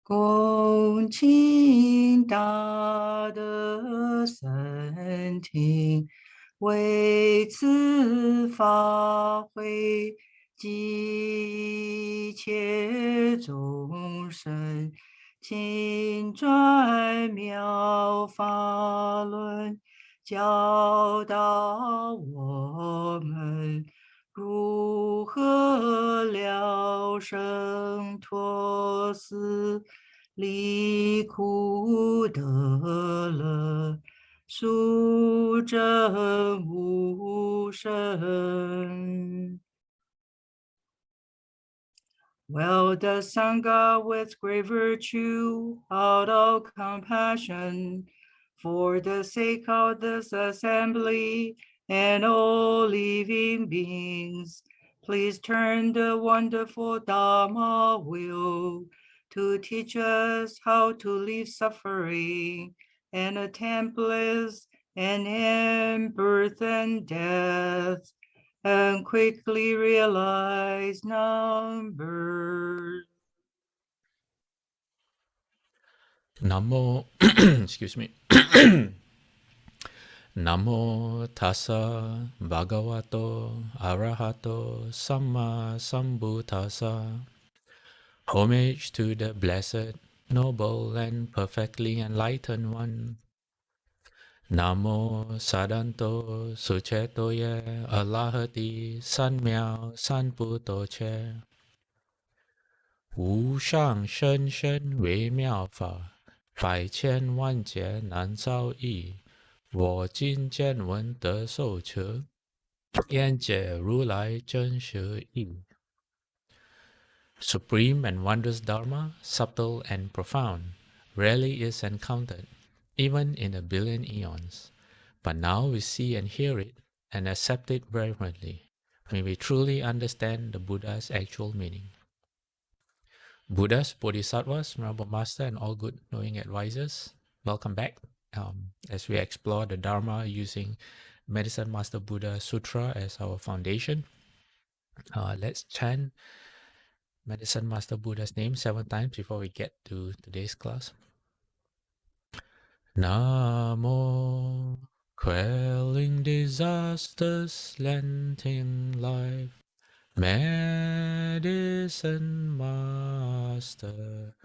恭请大德圣听，为此法会及一切众生，请转妙法轮，教导我们如何了生脱死，离苦得乐，速证无生。Well, the Sangha with great virtue, out of compassion, for the sake of this assembly and all living beings, please turn the wonderful Dharma wheel to teach us how to leave suffering and attempt bliss and end birth and death, and quickly realize numbers. Namo, excuse me. Namo tassa bhagavato arahato samma sambuddhassa. Homage to the blessed, noble, and perfectly enlightened one. Namo sadanto suchetoye alahati sanmiao sanputoche. Wu shang shen shen wei miao fa, 百千万劫难遭遇。我今见闻得受持，愿解如来真实义。Supreme and wondrous Dharma, subtle and profound, rarely is encountered, even in a billion eons. But now we see and hear it, and accept it reverently. May we truly understand the Buddha's actual meaning. Buddhas, Bodhisattvas, Venerable Master, and all good knowing advisors, welcome back as we explore the Dharma using Medicine Master Buddha Sutra as our foundation. Let's chant Medicine Master Buddha's name 7 times before we get to today's class. Namo, quelling disasters, lengthening life. Medicine Master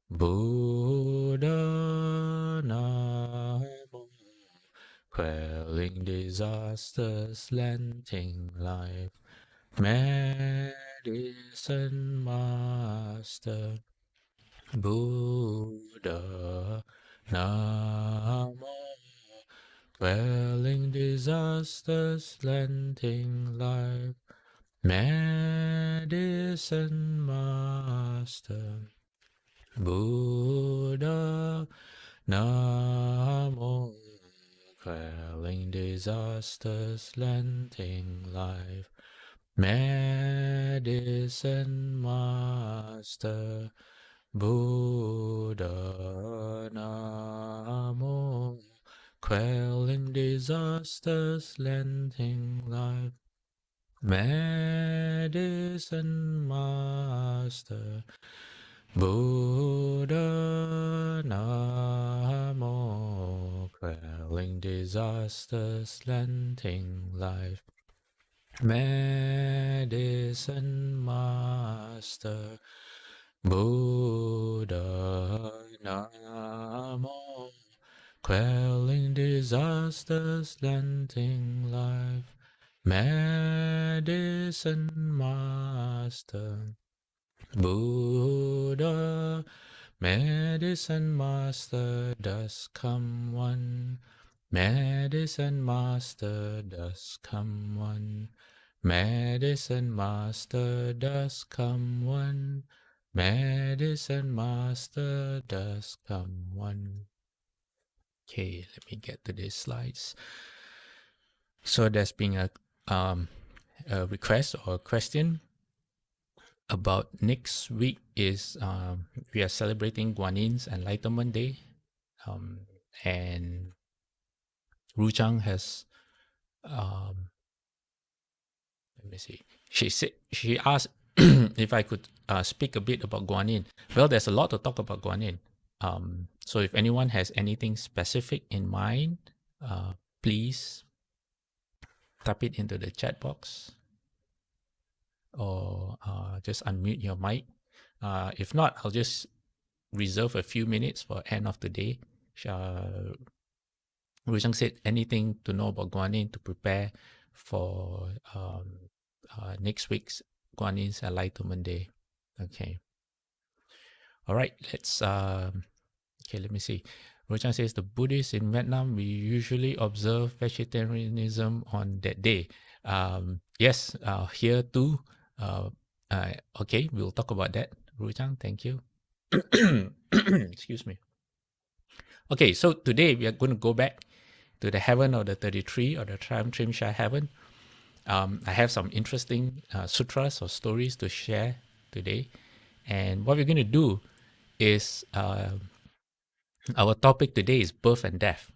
Buddha Namo, quelling disasters, lengthening life. Medicine Master Buddha Namo, quelling disasters, lengthening life. Medicine Master Buddha Namo, quelling disasters, lengthening life. Medicine Master Buddha Namo, quelling disasters, lengthening life. Medicine Master Buddha Namo, quelling disasters, lengthening life. Medicine Master Buddha Namo, quelling disasters, lengthening life. Medicine Master Buddha, Medicine Master does come one. Medicine Master does come one. Medicine Master does come one. Medicine Master does come one. Okay, let me get to these slides. So there's been a request or a question about next week is we are celebrating Guanin's Enlightenment Day, and Ruchang has let me see. She asked if I could speak a bit about Guanyin, well, there's a lot to talk about Guanyin. So if anyone has anything specific in mind, please type it into the chat box or just unmute your mic. If not, I'll just reserve a few minutes for end of the day. Wu-Chang said anything to know about Guanyin to prepare for next week's Guanyin's Enlightenment Day. Okay. All right. Let's okay. Let me see. Wu-Chang says the Buddhists in Vietnam we usually observe vegetarianism on that day. Yes. Here too. Okay. We'll talk about that. Wu-Chang, thank you. Excuse me. Okay. So today we are going to go back to the heaven of the 33 or the Trimsha heaven. I have some interesting sutras or stories to share today. And what we're going to do is our topic today is birth and death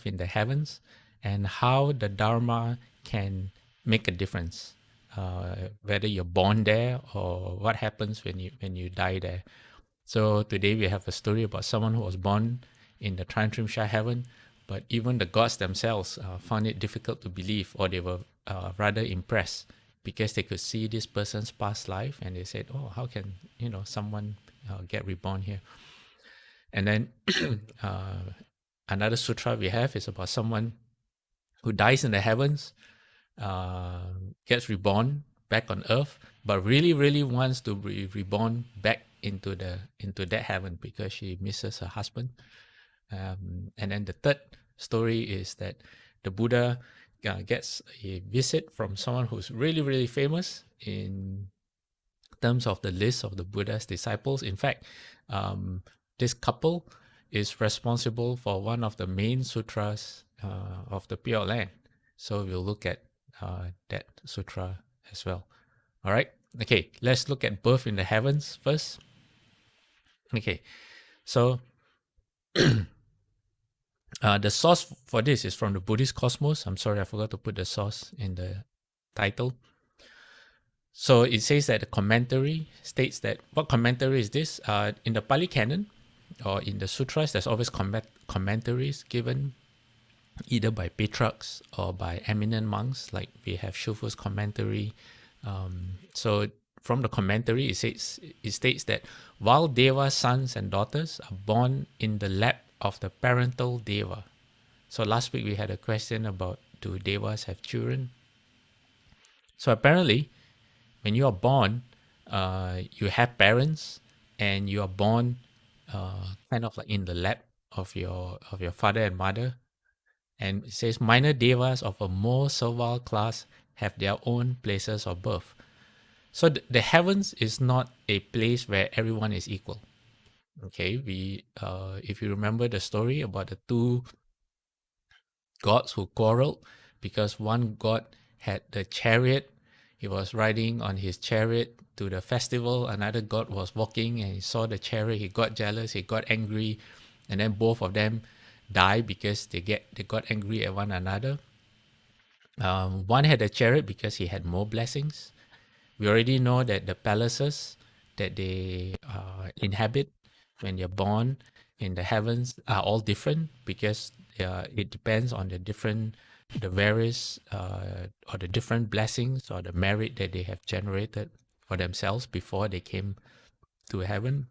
in the heavens, and how the Dharma can make a difference, whether you're born there or what happens when you die there. So today we have a story about someone who was born in the Trimsha heaven, but even the gods themselves found it difficult to believe, or they were rather impressed because they could see this person's past life, and they said, "Oh, how can someone get reborn here?" And then another sutra we have is about someone who dies in the heavens, gets reborn back on earth, but really, really wants to be reborn back into that heaven because she misses her husband. And then the third story is that the Buddha gets a visit from someone who's really, really famous in terms of the list of the Buddha's disciples. In fact, this couple is responsible for one of the main sutras of the Pure Land. So we'll look at that sutra as well. All right. Okay, let's look at birth in the heavens first. Okay, so the source for this is from the Buddhist Cosmos. I'm sorry, I forgot to put the source in the title. So it says that the commentary states that, what commentary is this? In the Pali Canon or in the sutras, there's always commentaries given either by patriarchs or by eminent monks, like we have Shufu's commentary. So from the commentary, it states that while Deva's sons and daughters are born in the lap of the parental Deva. So last week we had a question about, do Devas have children? So apparently, when you are born, you have parents, and you are born kind of like in the lap of your father and mother. And it says minor devas of a more servile class have their own places of birth. So the heavens is not a place where everyone is equal. Okay, if you remember the story about the two gods who quarreled because one god had the chariot, he was riding on his chariot to the festival. Another god was walking and he saw the chariot, he got jealous, he got angry, and then both of them died because they got angry at one another. One had a chariot because he had more blessings. We already know that the palaces that they inhabit when they're born in the heavens are all different, because it depends on the various or the different blessings or the merit that they have generated for themselves before they came to heaven.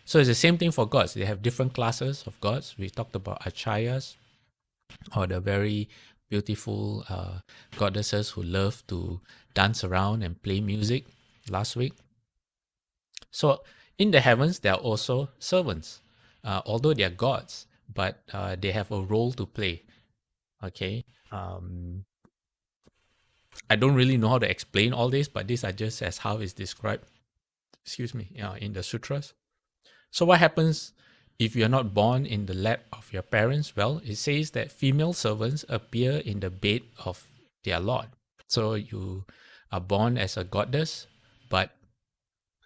So it's the same thing for gods. They have different classes of gods. We talked about Acharyas, or the very beautiful goddesses who love to dance around and play music last week. So in the heavens, there are also servants, although they are gods, but they have a role to play. Okay. I don't really know how to explain all this, but these are just as how it's described, in the sutras. So what happens if you're not born in the lap of your parents? Well, it says that female servants appear in the bed of their lord. So you are born as a goddess, but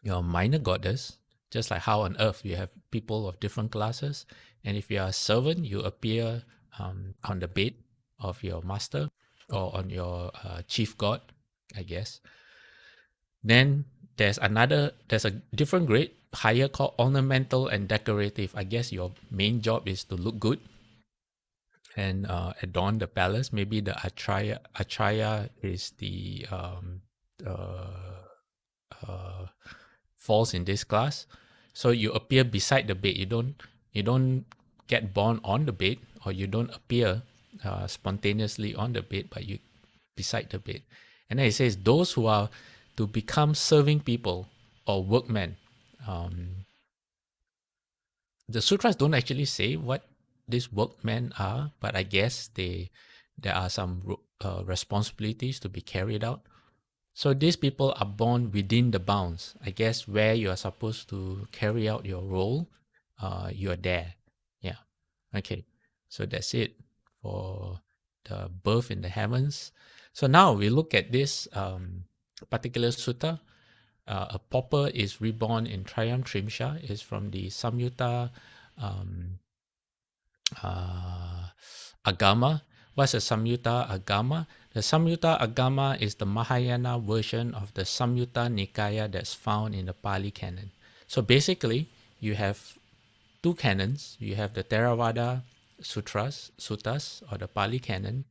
you're a minor goddess, just like how on earth you have people of different classes. And if you are a servant, you appear on the bed of your master, or on your chief god, I guess. Then there's a different grade, higher, called ornamental and decorative. I guess your main job is to look good and adorn the palace. Maybe the acharya is the uh, falls in this class. So you appear beside the bed. You don't get born on the bed, or you don't appear spontaneously on the bed, but you beside the bed. And then it says those who are to become serving people or workmen. Um, the sutras don't actually say what these workmen are, but I guess there are some responsibilities to be carried out. So these people are born within the bounds. I guess where you are supposed to carry out your role, you are there. Yeah. Okay. So that's it for the birth in the heavens. So now we look at this particular sutta. A pauper is reborn in Triumph Trimsha. Is from the Samyutta um, Agama. What's a Samyutta Agama? The Samyutta Agama is the Mahayana version of the Samyutta Nikaya that's found in the Pali Canon. So basically, you have two canons. You have the Theravada Suttas, or the Pali Canon,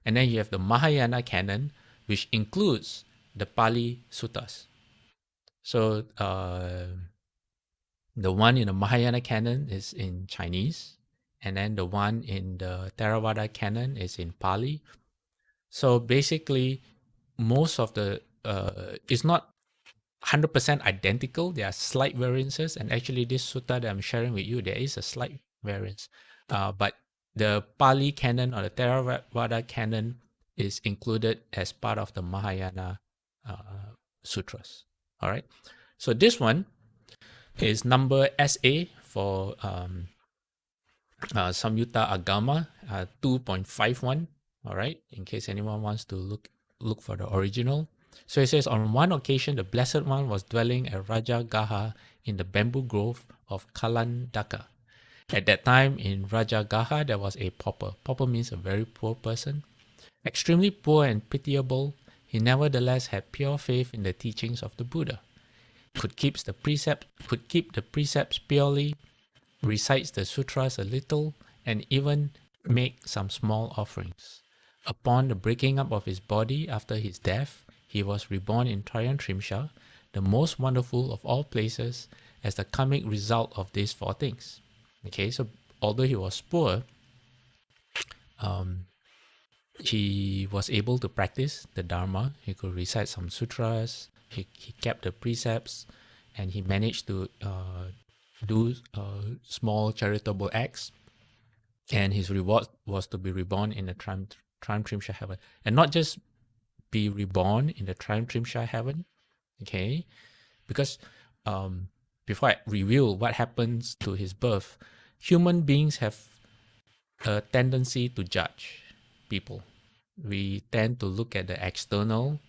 and then you have the Mahayana Canon, which includes the Pali Suttas. So the one in the Mahayana Canon is in Chinese, and then the one in the Theravada Canon is in Pali. So basically, most of the it's not 100% identical. There are slight variances, and actually, this sutta that I'm sharing with you, there is a slight variance. But the Pali Canon or the Theravada Canon is included as part of the Mahayana sutras. All right. So this one is number SA for Samyutta Agama 2.51. All right, in case anyone wants to look for the original. So it says, on one occasion, the Blessed One was dwelling at Raja Gaha in the bamboo grove of Kalandaka. At that time in Raja Gaha, there was a pauper. Pauper means a very poor person. Extremely poor and pitiable, he nevertheless had pure faith in the teachings of the Buddha. Could keep the precepts purely, recites the sutras a little, and even make some small offerings. Upon the breaking up of his body after his death, he was reborn in Trimsha, the most wonderful of all places, as the karmic result of these four things. Okay, so although he was poor, he was able to practice the Dharma. He could recite some sutras. He kept the precepts, and he managed to do small charitable acts. And his reward was to be reborn in the Triumph Trimsha heaven, and not just be reborn in the Triumph Trimsha heaven. Okay, because before I reveal what happens to his birth, human beings have a tendency to judge people. We tend to look at the external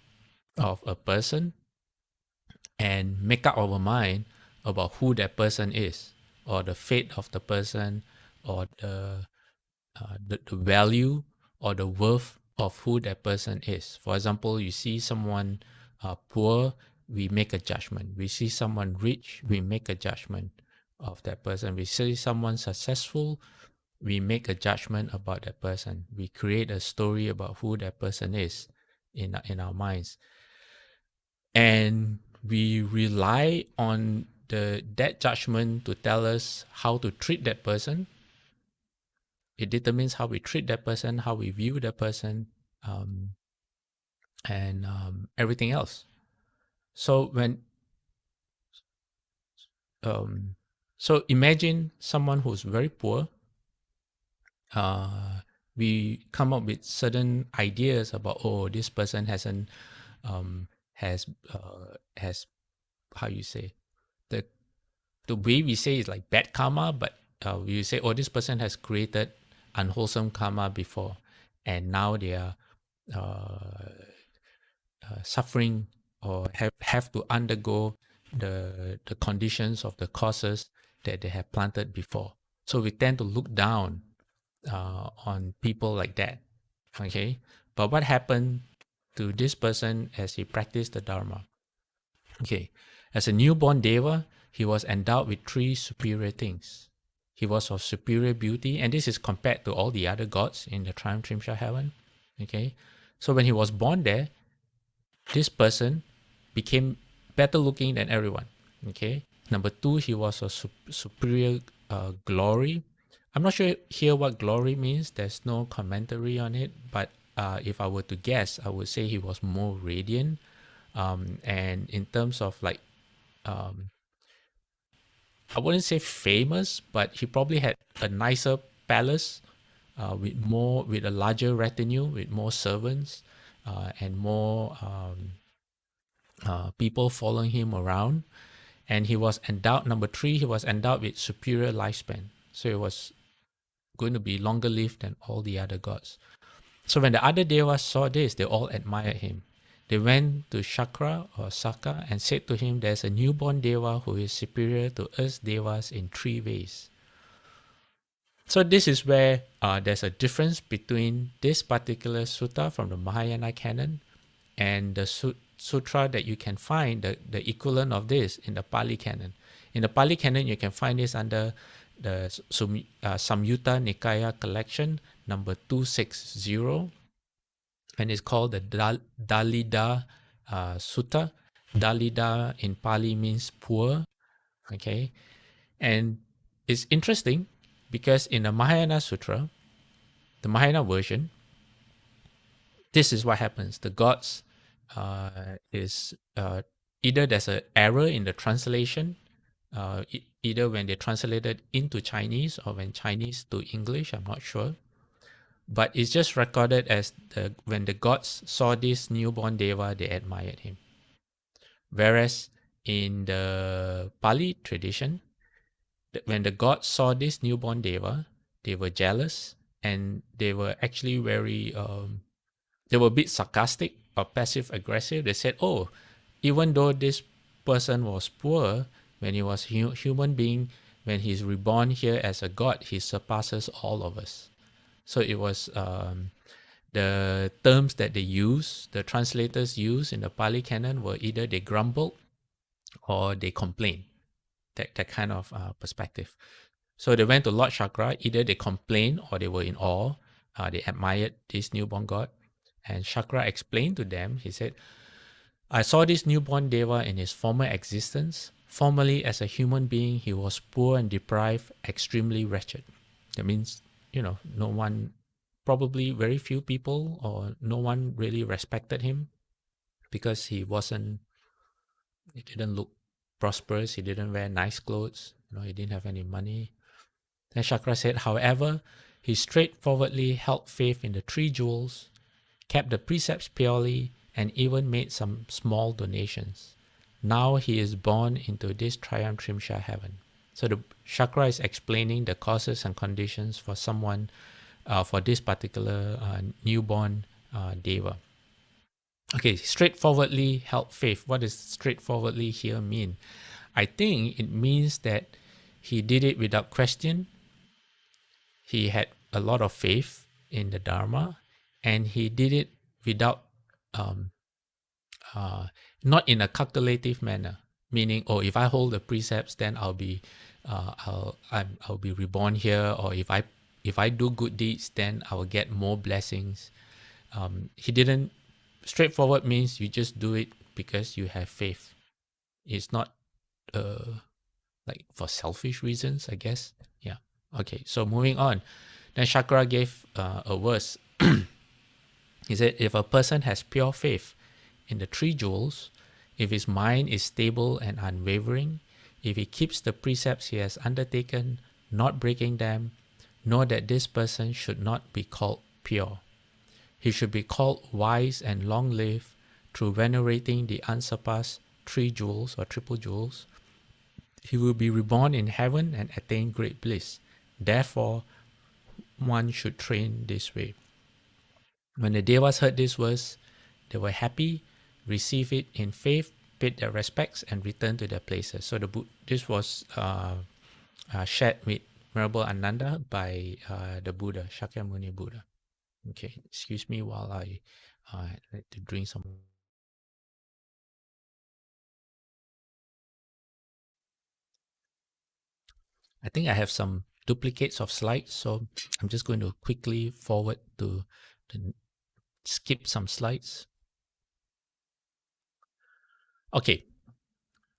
of a person and make up our mind about who that person is, or the fate of the person, or the value or the worth of who that person is. For example, you see someone poor, we make a judgment. We see someone rich, we make a judgment of that person. We see someone successful, we make a judgment about that person. We create a story about who that person is in our minds. And we rely on that judgment to tell us how to treat that person. It determines how we treat that person, how we view that person, and everything else. So so imagine someone who's very poor. We come up with certain ideas about, oh, this person has how you say, the way we say is like bad karma, but we say, oh, this person has created unwholesome karma before, and now they are suffering, or have to undergo the conditions of the causes that they have planted before. So we tend to look down on people like that. Okay, but what happened to this person as he practiced the Dharma? Okay, as a newborn deva, he was endowed with three superior things. He was of superior beauty, and this is compared to all the other gods in the Triumph Trimsha heaven. Okay, so when he was born there, this person became better looking than everyone. Okay, number two, he was of superior glory. I'm not sure here what glory means. There's no commentary on it, but if I were to guess, I would say he was more radiant. And in terms of like, I wouldn't say famous, but he probably had a nicer palace with a larger retinue, with more servants and more people following him around. And he was endowed, number three, he was endowed with superior lifespan. So he was going to be longer lived than all the other gods. So when the other devas saw this, they all admired him. They went to Shakra or Saka and said to him, there's a newborn deva who is superior to us devas in three ways. So this is where there's a difference between this particular sutta from the Mahayana canon and the sutra that you can find, the equivalent of this in the Pali canon. In the Pali canon, you can find this under the Samyutta Nikaya collection number 260, and it's called the Dalida Sutta. Dalida in Pali means poor. Okay, and it's interesting because in the Mahayana Sutra, the Mahayana version, this is what happens. The gods is either there's an error in the translation, either when they translated into Chinese or when Chinese to English, I'm not sure. But it's just recorded as when the gods saw this newborn deva, they admired him. Whereas in the Pali tradition, when the gods saw this newborn deva, they were jealous and they were actually very, they were a bit sarcastic or passive aggressive. They said, oh, even though this person was poor, when he was human being, when he's reborn here as a god, he surpasses all of us. So it was the terms that they use, the translators use in the Pali canon were either they grumbled or they complained. That kind of perspective. So they went to Lord Chakra, either they complained or they were in awe. They admired this newborn god. And Chakra explained to them, he said, I saw this newborn deva in his former existence. Formerly, as a human being, he was poor and deprived, extremely wretched. That means, no one, probably very few people or no one really respected him because he didn't look prosperous. He didn't wear nice clothes. He didn't have any money. Then Chakra said, however, he straightforwardly held faith in the three jewels, kept the precepts purely, and even made some small donations. Now he is born into this Triumph Trimsha heaven. So the Chakra is explaining the causes and conditions for someone, for this particular newborn deva. Okay, straightforwardly held faith. What does straightforwardly here mean? I think it means that he did it without question. He had a lot of faith in the Dharma, and he did it without, not in a calculative manner. Meaning, oh, if I hold the precepts, then I'll be reborn here, or if I do good deeds, then I will get more blessings. He didn't. Straightforward means you just do it because you have faith. It's not like for selfish reasons, I guess. Yeah. Okay. So moving on. Then Chakra gave a verse. He said, if a person has pure faith in the three jewels, if his mind is stable and unwavering, if he keeps the precepts he has undertaken, not breaking them, know that this person should not be called pure. He should be called wise and long-lived through venerating the unsurpassed three jewels or triple jewels. He will be reborn in heaven and attain great bliss. Therefore, one should train this way. When the Devas heard this verse, they were happy, received it in faith, paid their respects, and returned to their places. So this was shared with Venerable Ananda by the Buddha, Shakyamuni Buddha. Okay, excuse me while I like to drink some I think I have some duplicates of slides, so I'm just going to quickly forward to skip some slides. Okay,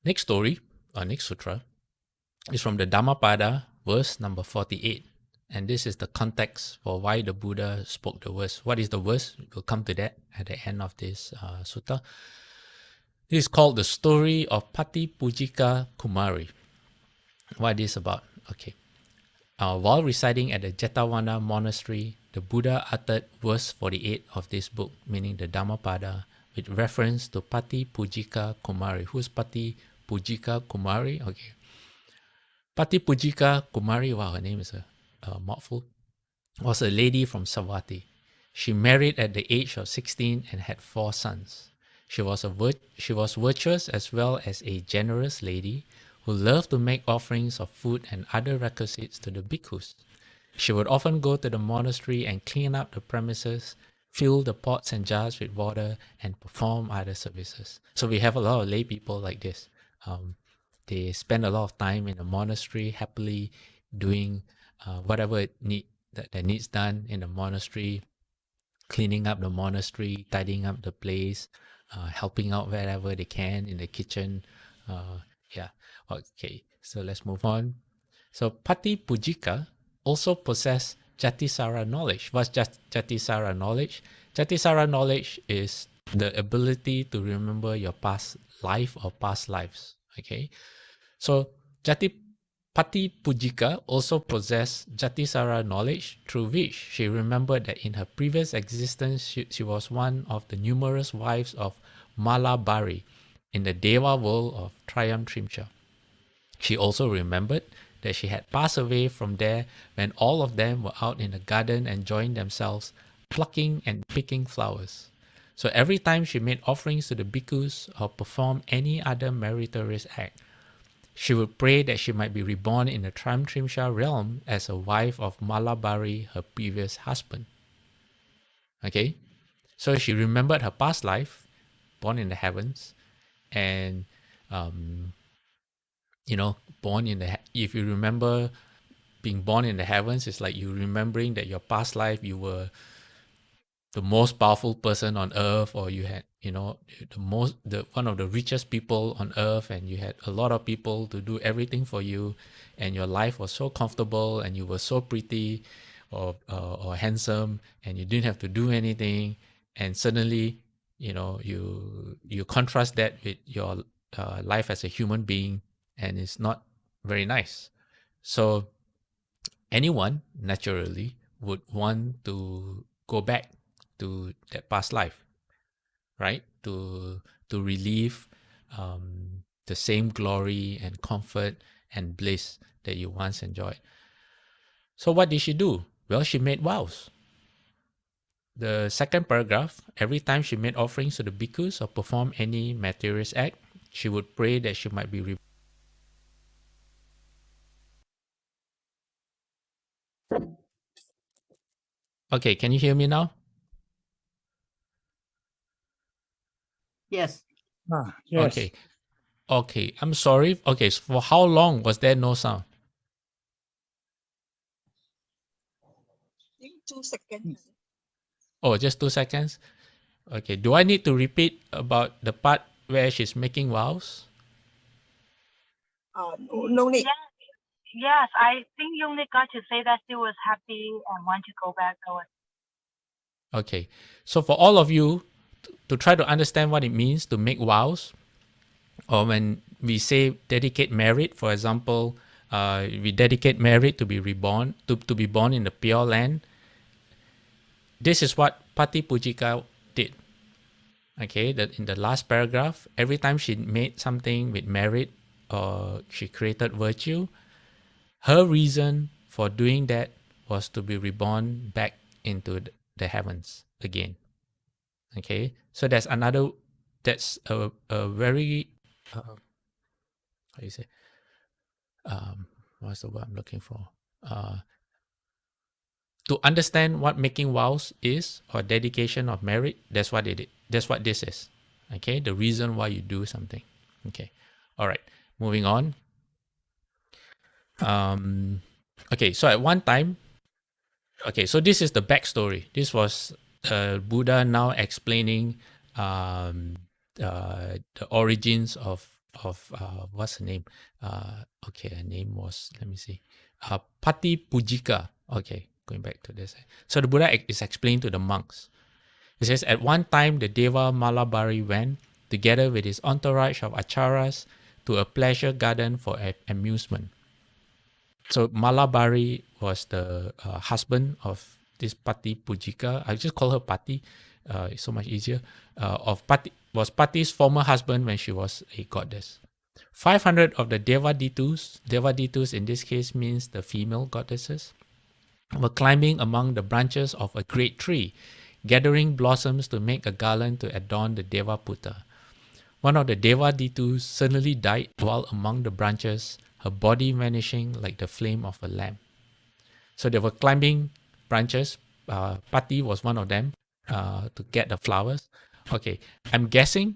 next story, or next sutra, is from the Dhammapada, verse number 48. And this is the context for why the Buddha spoke the verse. What is the verse? We'll come to that at the end of this sutta. This is called the story of Pati Pujika Kumari. What is about? Okay. While residing at the Jetavana monastery, the Buddha uttered verse 48 of this book, meaning the Dhammapada, with reference to Pati Pujika Kumari. Who's Pati Pujika Kumari? Okay. Pati Pujika Kumari, wow, her name is a mouthful, was a lady from Savatthi. She married at the age of 16 and had 4 sons. She was virtuous as well as a generous lady who loved to make offerings of food and other requisites to the bhikkhus. She would often go to the monastery and clean up the premises, fill the pots and jars with water, and perform other services. So we have a lot of lay people like this. They spend a lot of time in the monastery, happily doing whatever that needs done in the monastery, cleaning up the monastery, tidying up the place, helping out wherever they can in the kitchen. Yeah. Okay. So let's move on. So Pati Pujika also possessed Jatisara knowledge. What's Jatisara knowledge? Jatisara knowledge is the ability to remember your past life or past lives. Okay. So Pati Pujika also possessed Jatisara knowledge, through which she remembered that in her previous existence she was one of the numerous wives of Malabari in the Deva world of Triamtrimsha. She also remembered that she had passed away from there when all of them were out in the garden enjoying themselves, plucking and picking flowers. So every time she made offerings to the bhikkhus or performed any other meritorious act, she would pray that she might be reborn in the Triamtrimsha realm as a wife of Malabari, her previous husband. Okay, so she remembered her past life, born in the heavens, and born in the. If you remember being born in the heavens, it's like you remembering that your past life you were the most powerful person on earth, or you had one of the richest people on earth, and you had a lot of people to do everything for you, and your life was so comfortable, and you were so pretty or handsome, and you didn't have to do anything, and suddenly you contrast that with your life as a human being, and it's not very nice. So anyone naturally would want to go back to that past life, right? To relive the same glory and comfort and bliss that you once enjoyed. So what did she do? Well, she made vows. The second paragraph, every time she made offerings to the bhikkhus or performed any meritorious act, she would pray that she might be Okay, can you hear me now? Yes. Yes. Okay, I'm sorry. Okay, so for how long was there no sound? I think 2 seconds. Oh, just 2 seconds? Okay, do I need to repeat about the part where she's making vows? No need. Yes, I think you only got to say that she was happy and want to go back. Okay, so for all of you to try to understand what it means to make vows, or when we say dedicate merit, for example, we dedicate merit to be reborn, to be born in the pure land. This is what Pati Pujika did. Okay, that in the last paragraph, every time she made something with merit or she created virtue, her reason for doing that was to be reborn back into the heavens again. Okay, so that's a very how you say, what's the word I'm looking for? To understand what making vows is, or dedication of merit, that's what it is. That's what this is. Okay, the reason why you do something. Okay, all right, moving on. Okay, so at one time, okay, so this is the backstory. This was Buddha now explaining the origins of what's her name? Okay, her name was, let me see, Pati Pujika. Okay, going back to this. So the Buddha is explained to the monks. It says, at one time the Deva Malabari went together with his entourage of acharas to a pleasure garden for amusement. So Malabari was the husband of this Pati Pujika. I just call her Pati. It's so much easier. Of Pati was Pati's former husband when she was a goddess. 500 of the Devaditus in this case means the female goddesses, were climbing among the branches of a great tree, gathering blossoms to make a garland to adorn the Devaputa. One of the Devaditus suddenly died while among the branches, her body vanishing like the flame of a lamp. So they were climbing branches. Pati was one of them to get the flowers. Okay, I'm guessing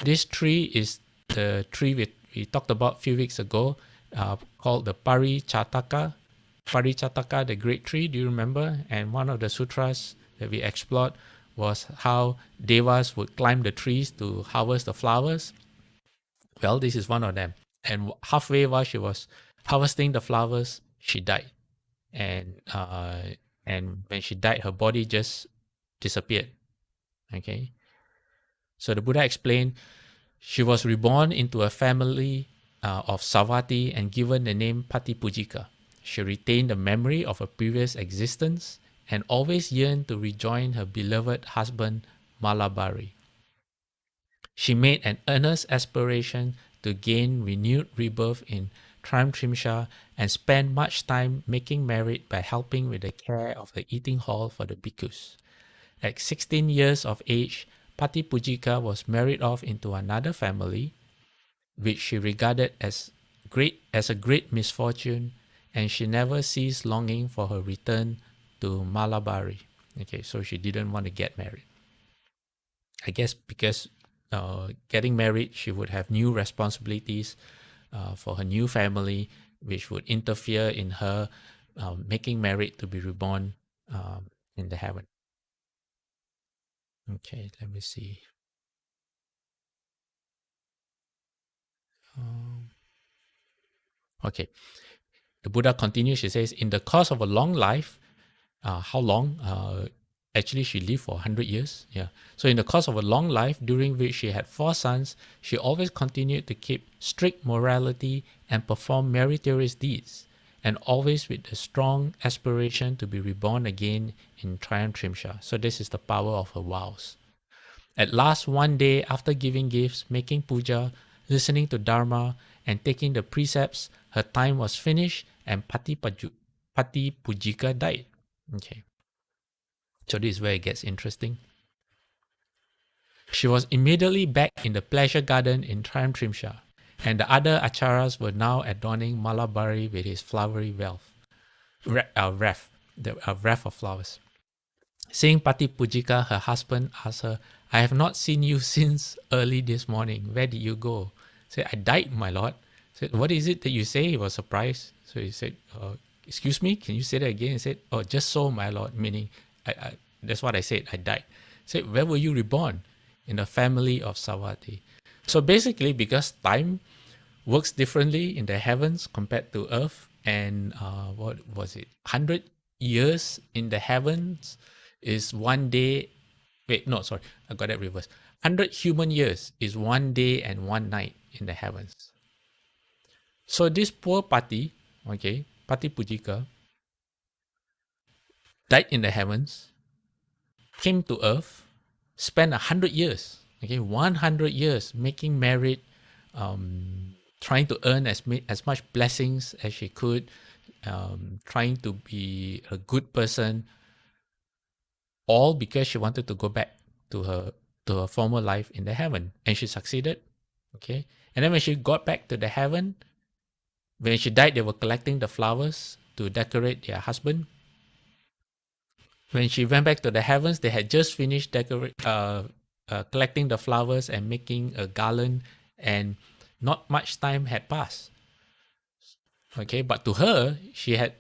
this tree is the tree we talked about a few weeks ago called the Parichataka, the great tree. Do you remember? And one of the sutras that we explored was how devas would climb the trees to harvest the flowers. Well, this is one of them. And halfway while she was harvesting the flowers, she died. And when she died, her body just disappeared. Okay. So the Buddha explained she was reborn into a family of Savati and given the name Patipujika. She retained the memory of a previous existence and always yearned to rejoin her beloved husband Malabari. She made an earnest aspiration to gain renewed rebirth in Trimtrimsha and spent much time making merit by helping with the care of the eating hall for the bhikkhus. At 16 years of age, Patipujika was married off into another family, which she regarded as a great misfortune, and she never ceased longing for her return to Malabari. Okay, so she didn't want to get married. I guess because getting married, she would have new responsibilities for her new family, which would interfere in her making merit to be reborn in the heaven. Okay, let me see. Okay, the Buddha continues. She says, in the course of a long life, how long? Actually, she lived for 100 years. Yeah. So in the course of a long life, during which she had 4 sons, she always continued to keep strict morality and perform meritorious deeds, and always with a strong aspiration to be reborn again in Trimtrimsha. So this is the power of her vows. At last, one day, after giving gifts, making puja, listening to Dharma, and taking the precepts, her time was finished and Pati Pujika died. Okay. So this is where it gets interesting. She was immediately back in the pleasure garden in Trimtrimsha, and the other acharas were now adorning Malabari with his flowery wreath of flowers. Seeing Pati Pujika, her husband asked her, I have not seen you since early this morning. Where did you go? Said, I died, my lord. Said, what is it that you say? He was surprised. So he said, excuse me, can you say that again? He said, oh, just so, my lord, meaning, that's what I said, I died. He said, where were you reborn? In the family of Savati. So basically, because time works differently in the heavens compared to earth, and what was it, 100 years in the heavens is one day. Wait, no, sorry, I got that reversed. 100 human years is one day and one night in the heavens. So this poor Pati, okay, Pati Pujika, died in the heavens, came to earth, spent 100 years, okay, 100 years making merit, trying to earn as much blessings as she could, trying to be a good person, all because she wanted to go back to her former life in the heaven, and she succeeded. Okay, and then when she got back to the heaven, when she died, they were collecting the flowers to decorate their husband. When she went back to the heavens, they had just finished collecting the flowers and making a garland, and not much time had passed. Okay, but to her, she had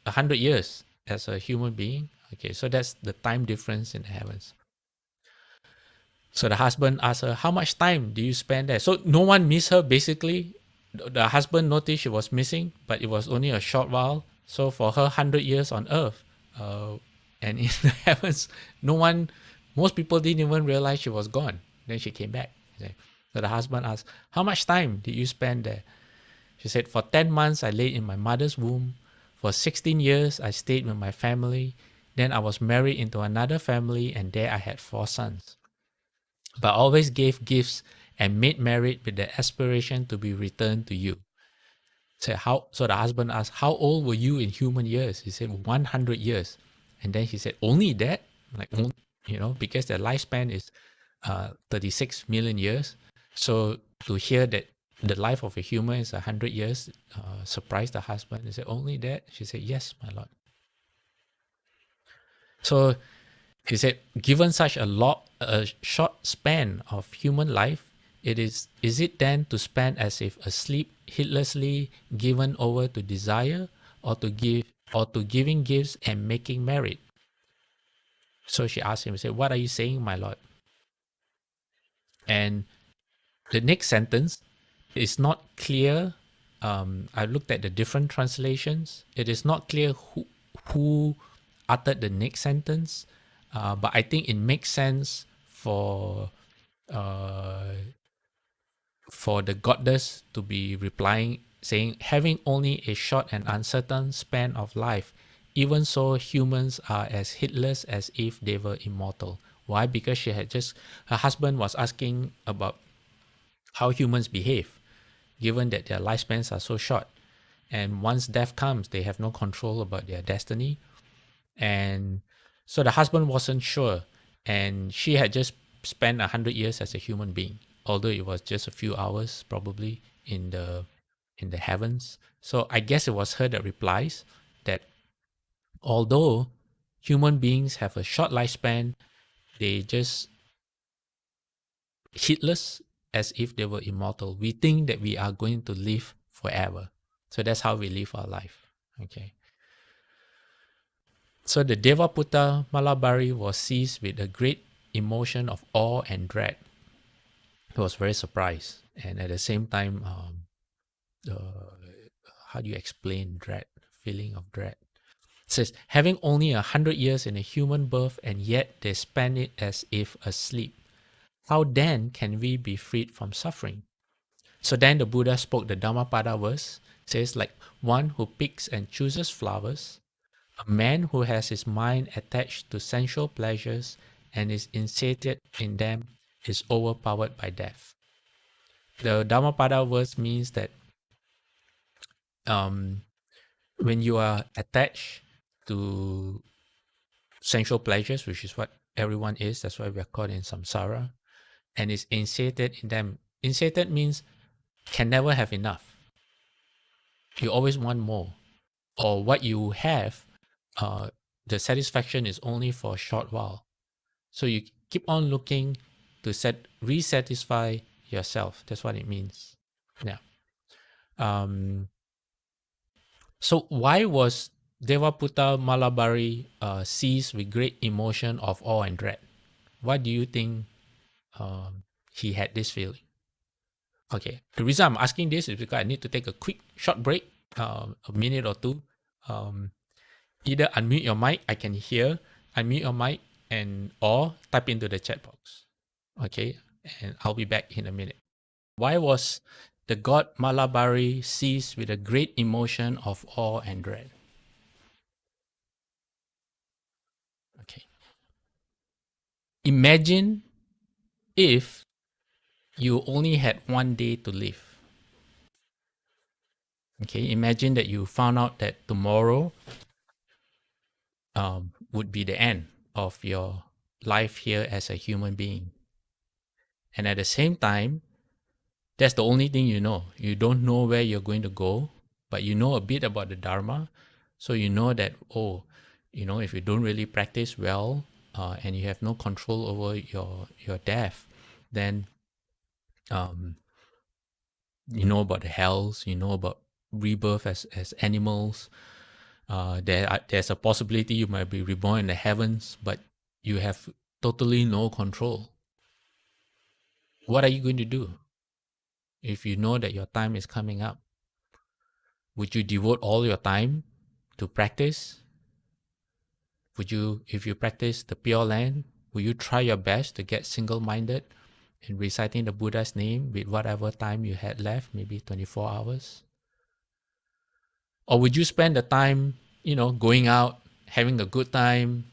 100 years as a human being. Okay, so that's the time difference in the heavens. So the husband asked her, how much time do you spend there? So no one missed her, basically. The husband noticed she was missing, but it was only a short while. So for her, 100 years on earth, and in the heavens, most people didn't even realize she was gone. Then she came back. So the husband asked, how much time did you spend there? She said, for 10 months, I lay in my mother's womb. For 16 years, I stayed with my family. Then I was married into another family, and there I had 4 sons. But I always gave gifts and made married with the aspiration to be returned to you. So the husband asked, how old were you in human years? He said, 100 years. And then he said, only that? Like, because their lifespan is 36 million years. So to hear that the life of a human is 100 years surprised the husband. He said, only that? She said, yes, my lord. So he said, given such a short span of human life, is it then to spend as if asleep, heedlessly given over to desire, or to giving gifts and making merry? So she asked him, he said, what are you saying, my lord? And the next sentence is not clear. I looked at the different translations. It is not clear who uttered the next sentence, but I think it makes sense for the goddess to be replying, saying, having only a short and uncertain span of life, even so humans are as heedless as if they were immortal. Why? Because her husband was asking about how humans behave, given that their lifespans are so short. And once death comes, they have no control about their destiny. And so the husband wasn't sure. And she had just spent 100 years as a human being, although it was just a few hours probably in the heavens. So I guess it was her that replies that although human beings have a short lifespan, they just heedless as if they were immortal. We think that we are going to live forever. So that's how we live our life. Okay. So the Devaputta Malabari was seized with a great emotion of awe and dread. He was very surprised. And at the same time, how do you explain dread? Feeling of dread. It says, having only 100 years in a human birth, and yet they spend it as if asleep. How then can we be freed from suffering? So then the Buddha spoke the Dhammapada verse, says, like one who picks and chooses flowers, a man who has his mind attached to sensual pleasures and is insatiate in them is overpowered by death. The Dhammapada verse means that when you are attached to sensual pleasures, which is what everyone is, that's why we are caught in samsara, and is insatiate in them. Insatiate means can never have enough. You always want more. Or what you have, the satisfaction is only for a short while. So you keep on looking to resatisfy yourself. That's what it means. Yeah. So why was Devaputta Malabari seized with great emotion of awe and dread? Why do you think he had this feeling? Okay, the reason I'm asking this is because I need to take a quick short break, a minute or two. Either unmute your mic, I can hear, unmute your mic, or type into the chat box. Okay, and I'll be back in a minute. Why was the god Malabari seized with a great emotion of awe and dread? Okay. Imagine if you only had one day to live. Okay, imagine that you found out that tomorrow would be the end of your life here as a human being. And at the same time, that's the only thing you know. You don't know where you're going to go, but you know a bit about the Dharma. So you know that, if you don't really practice well and you have no control over your death, then you know about the hells, you know about rebirth as animals. There's a possibility you might be reborn in the heavens, but you have totally no control. What are you going to do if you know that your time is coming up? Would you devote all your time to practice? Would you, if you practice the Pure Land, will you try your best to get single-minded in reciting the Buddha's name with whatever time you had left, maybe 24 hours? Or would you spend the time, going out, having a good time,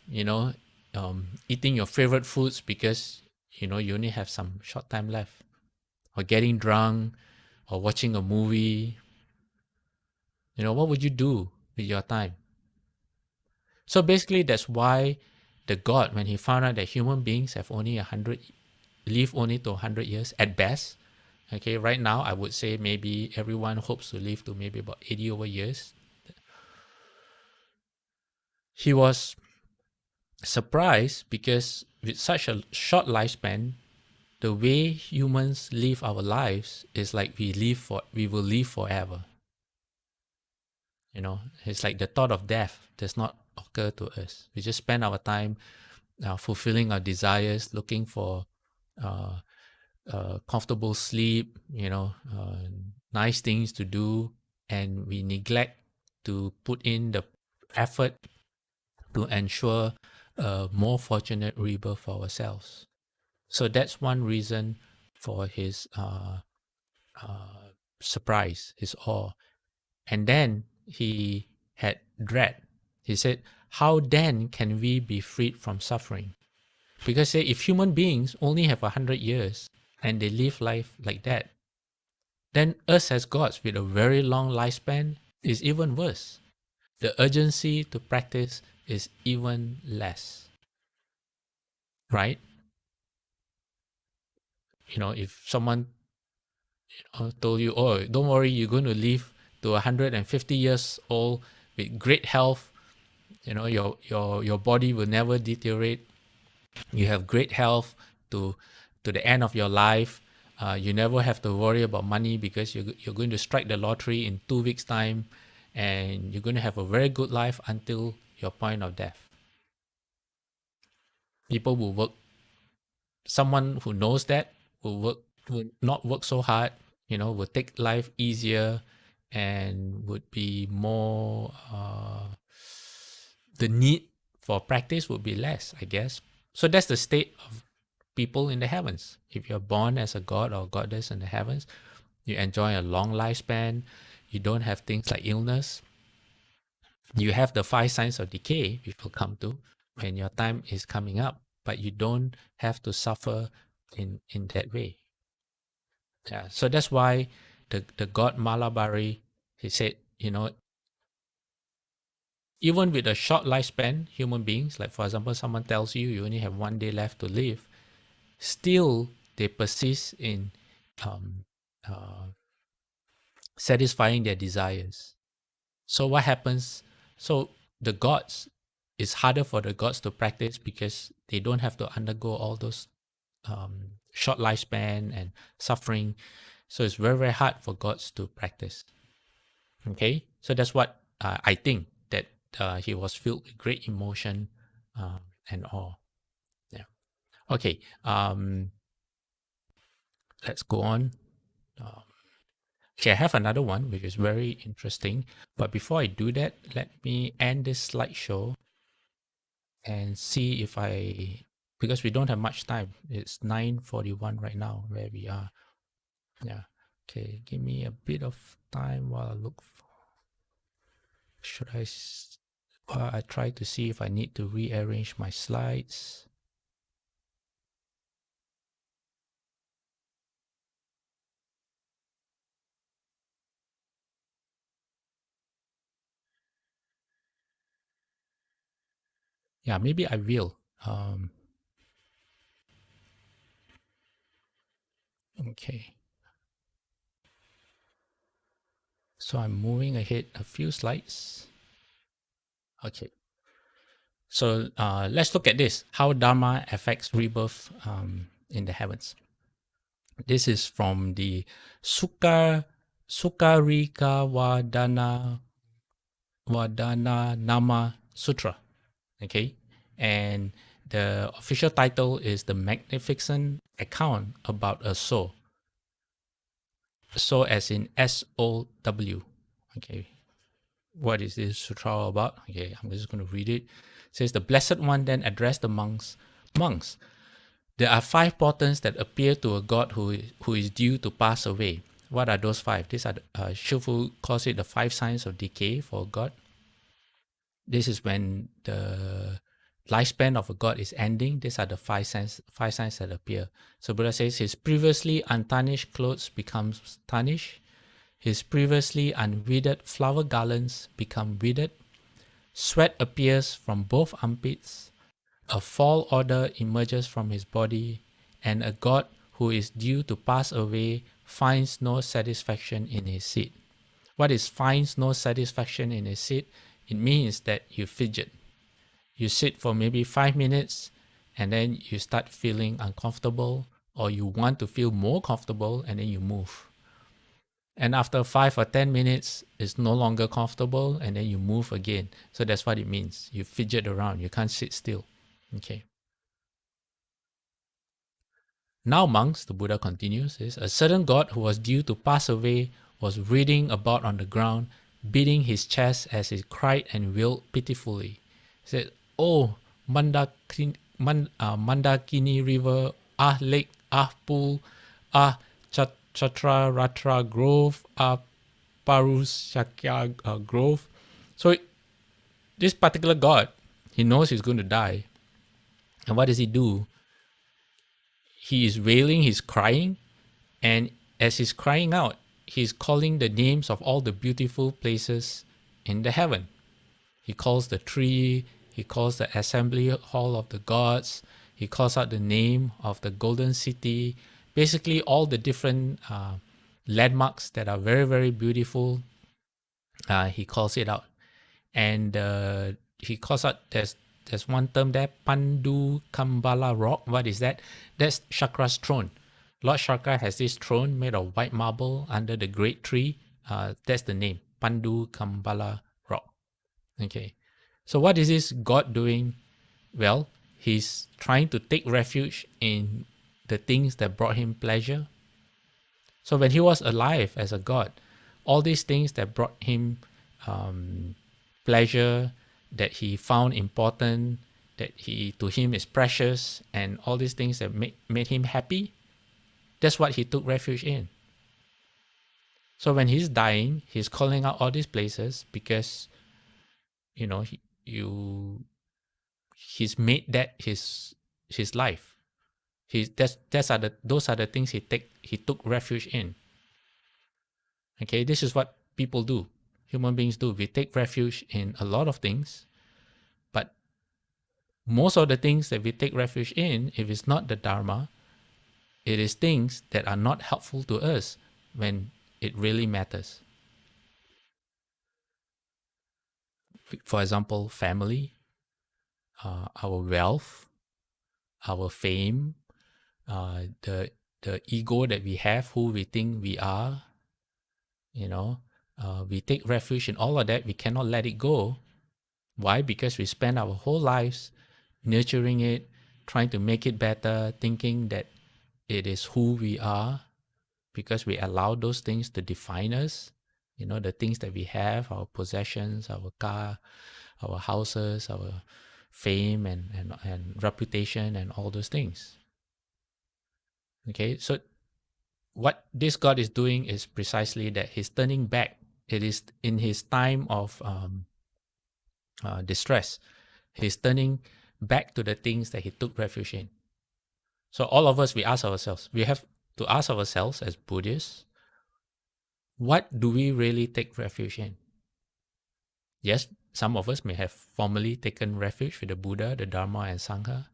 eating your favorite foods because, you only have some short time left, or getting drunk, or watching a movie? What would you do with your time? So basically, that's why the God, when he found out that human beings have only live only to 100 years at best. Okay, right now I would say maybe everyone hopes to live to maybe about 80 over years. He was surprised because with such a short lifespan, the way humans live our lives is like we will live forever. It's like the thought of death does not occur to us. We just spend our time fulfilling our desires, looking for comfortable sleep, nice things to do, and we neglect to put in the effort to ensure a more fortunate rebirth for ourselves. So that's one reason for his surprise, his awe. And then he had dread. He said, how then can we be freed from suffering? Because if human beings only have 100 years and they live life like that, then us as gods with a very long lifespan is even worse. The urgency to practice is even less. Right? If someone told you, oh, don't worry, you're going to live to 150 years old with great health, your body will never deteriorate. You have great health to the end of your life. You never have to worry about money because you're going to strike the lottery in 2 weeks' time, and you're going to have a very good life until your point of death. People will work. Someone who knows that will not work so hard. Will take life easier, and would be more. The need for practice would be less, I guess. So that's the state of people in the heavens. If you're born as a god or goddess in the heavens, you enjoy a long lifespan. You don't have things like illness. You have the 5 signs of decay, which will come to when your time is coming up, but you don't have to suffer in that way. Yeah. So that's why the god Malabari, he said, even with a short lifespan, human beings, like for example, someone tells you you only have 1 day left to live, still they persist in satisfying their desires. So what happens? So the gods, it's harder for the gods to practice because they don't have to undergo all those short lifespan and suffering. So it's very, very hard for gods to practice. Okay, so that's what I think, that he was filled with great emotion and awe. Yeah. Okay. Let's go on. Okay, I have another one which is very interesting. But before I do that, let me end this slideshow and see if because we don't have much time. It's 9:41 right now where we are. Yeah. Okay, give me a bit of time while I look for. I try to see if I need to rearrange my slides. Yeah, maybe I will. Okay. So I'm moving ahead a few slides. Okay. So let's look at this, how Dharma affects rebirth in the heavens. This is from the Sutra Sukarika Wadana Nama Sutra. Okay, and the official title is the magnificent account about a soul. Soul as in SOW. Okay, what is this sutra all about? Okay, I'm just going to read it. It says, the Blessed One then addressed the monks. Monks, there are 5 portents that appear to a god who is due to pass away. What are those 5? These are, Shifu calls it the 5 signs of decay for God. This is when the lifespan of a god is ending. These are the 5 signs that appear. So Buddha says his previously untarnished clothes becomes tarnished. His previously unwithered flower garlands become withered. Sweat appears from both armpits. A fall odor emerges from his body, and a god who is due to pass away finds no satisfaction in his seat. What is finds no satisfaction in his seat? It means that you fidget. You sit for maybe 5 minutes, and then you start feeling uncomfortable, or you want to feel more comfortable, and then you move. And after 5 or 10 minutes, it's no longer comfortable, and then you move again. So that's what it means. You fidget around. You can't sit still. Okay. Now, monks, the Buddha continues, is a certain god who was due to pass away was writhing about on the ground, beating his chest as he cried and wailed pitifully. He said, "Oh, Mandakini river, ah lake, ah pool, ah Chatra Ratra grove, ah Parushakya grove." So this particular god, he knows he's going to die. And what does he do? He is wailing, he's crying, and as he's crying out, he's calling the names of all the beautiful places in the heaven. He calls the tree, he calls the assembly hall of the gods, he calls out the name of the golden city, basically all the different landmarks that are very, very beautiful. He calls it out. And he calls out, there's one term there, Pandu Kambala Rock. What is that? That's Shakra's throne. Lord Shakra has this throne made of white marble under the great tree. That's the name, Pandu Kambala Rock. Okay. So what is this God doing? Well, he's trying to take refuge in the things that brought him pleasure. So when he was alive as a God, all these things that brought him pleasure, that he found important, that to him is precious, and all these things that made him happy, that's what he took refuge in. So when he's dying, he's calling out all these places because, you know, he's made that his life. Those are the things he took refuge in. Okay, this is what people do. Human beings do. We take refuge in a lot of things, but most of the things that we take refuge in, if it's not the Dharma, it is things that are not helpful to us when it really matters. For example, family, our wealth, our fame, the ego that we have, who we think we are. You know, we take refuge in all of that. We cannot let it go. Why? Because we spend our whole lives nurturing it, trying to make it better, thinking that it is who we are, because we allow those things to define us. You know, the things that we have, our possessions, our car, our houses, our fame and reputation and all those things. Okay, so what this God is doing is precisely that. He's turning back. It is in his time of distress. He's turning back to the things that he took refuge in. So all of us, we have to ask ourselves as Buddhists, what do we really take refuge in? Yes, some of us may have formerly taken refuge with the Buddha, the Dharma, and Sangha.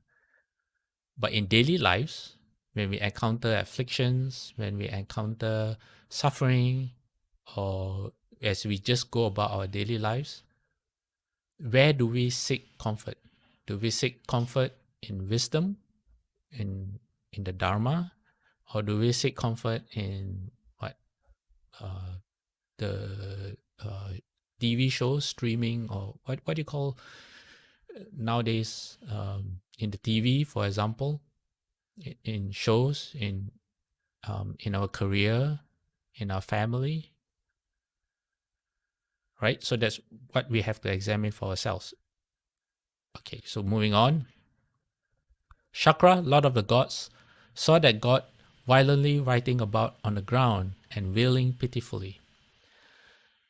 But in daily lives, when we encounter afflictions, when we encounter suffering, or as we just go about our daily lives, where do we seek comfort? Do we seek comfort in wisdom, in the Dharma, or do we seek comfort in the TV shows, streaming, or what do you call nowadays, in the TV, for example, in shows, in our career, in our family, right? So that's what we have to examine for ourselves. Okay, so moving on. Shakra, Lord of the Gods, saw that god violently writhing about on the ground and wailing pitifully.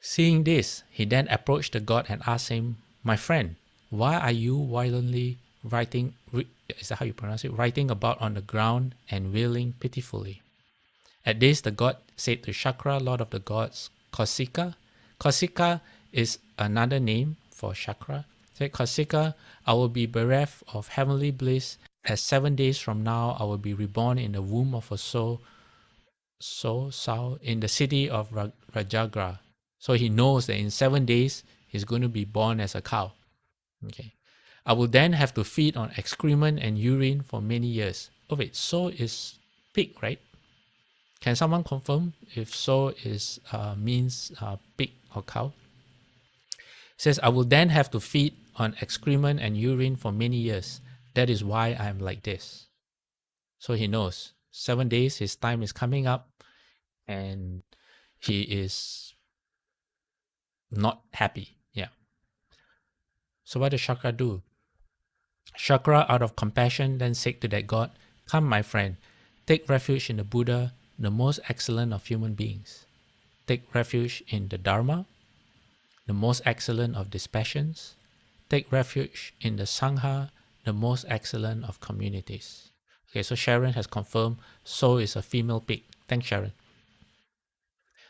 Seeing this, he then approached the god and asked him, "My friend, why are you violently writhing, is that how you pronounce it? Writhing about on the ground and wailing pitifully?" At this, the god said to Shakra, Lord of the Gods, Kausika. Kausika is another name for Shakra. Said, Kausika, I will be bereft of heavenly bliss, as 7 days from now I will be reborn in the womb of a sow in the city of Rajagra. So he knows that in 7 days he's going to be born as a cow. Okay. I will then have to feed on excrement and urine for many years. Oh wait, so is pig, right? Can someone confirm if so is means pig or cow? It says, I will then have to feed on excrement and urine for many years. That is why I am like this. So he knows 7 days, his time is coming up, and he is not happy. Yeah. So what does Shakra do? Shakra, out of compassion, then said to that god, "Come, my friend, take refuge in the Buddha, the most excellent of human beings. Take refuge in the Dharma, the most excellent of dispassions. Take refuge in the Sangha, the most excellent of communities." Okay, so Sharon has confirmed so is a female pig. Thanks, Sharon.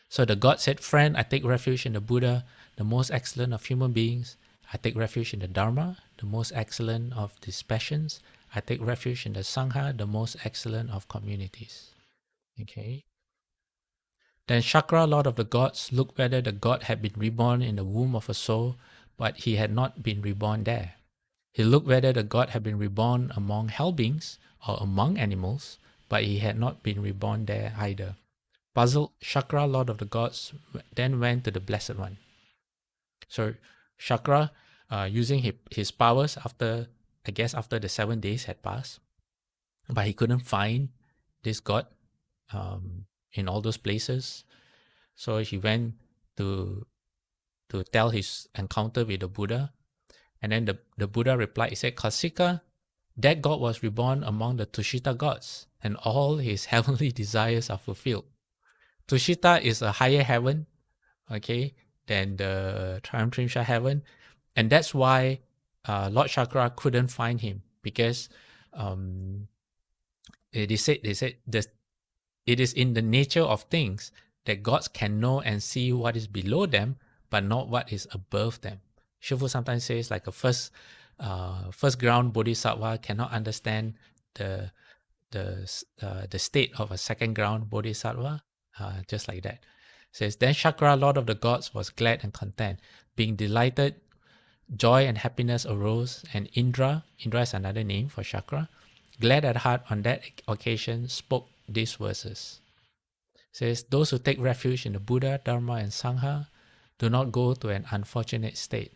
So the god said, "Friend, I take refuge in the Buddha, the most excellent of human beings. I take refuge in the Dharma, the most excellent of dispassions. I take refuge in the Sangha, the most excellent of communities." Okay. Then Shakra, Lord of the Gods, looked whether the god had been reborn in the womb of a soul, but he had not been reborn there. He looked whether the god had been reborn among hell beings or among animals, but he had not been reborn there either. Puzzled, Shakra, Lord of the Gods, then went to the Blessed One. So Shakra, using his powers after the 7 days had passed, but he couldn't find this god in all those places. So he went to tell his encounter with the Buddha. And then the Buddha replied, he said, "Kausika, that god was reborn among the Tushita gods, and all his heavenly desires are fulfilled." Tushita is a higher heaven, okay, than the Triumphant heaven. And that's why Lord Shakra couldn't find him, because they said that it is in the nature of things that gods can know and see what is below them, but not what is above them. Shifu sometimes says like a first ground bodhisattva cannot understand the state of a second ground bodhisattva, just like that. It says, then Shakra, Lord of the Gods, was glad and content. Being delighted, joy and happiness arose, and Indra is another name for Shakra, glad at heart on that occasion, spoke these verses. It says, those who take refuge in the Buddha, Dharma, and Sangha do not go to an unfortunate state.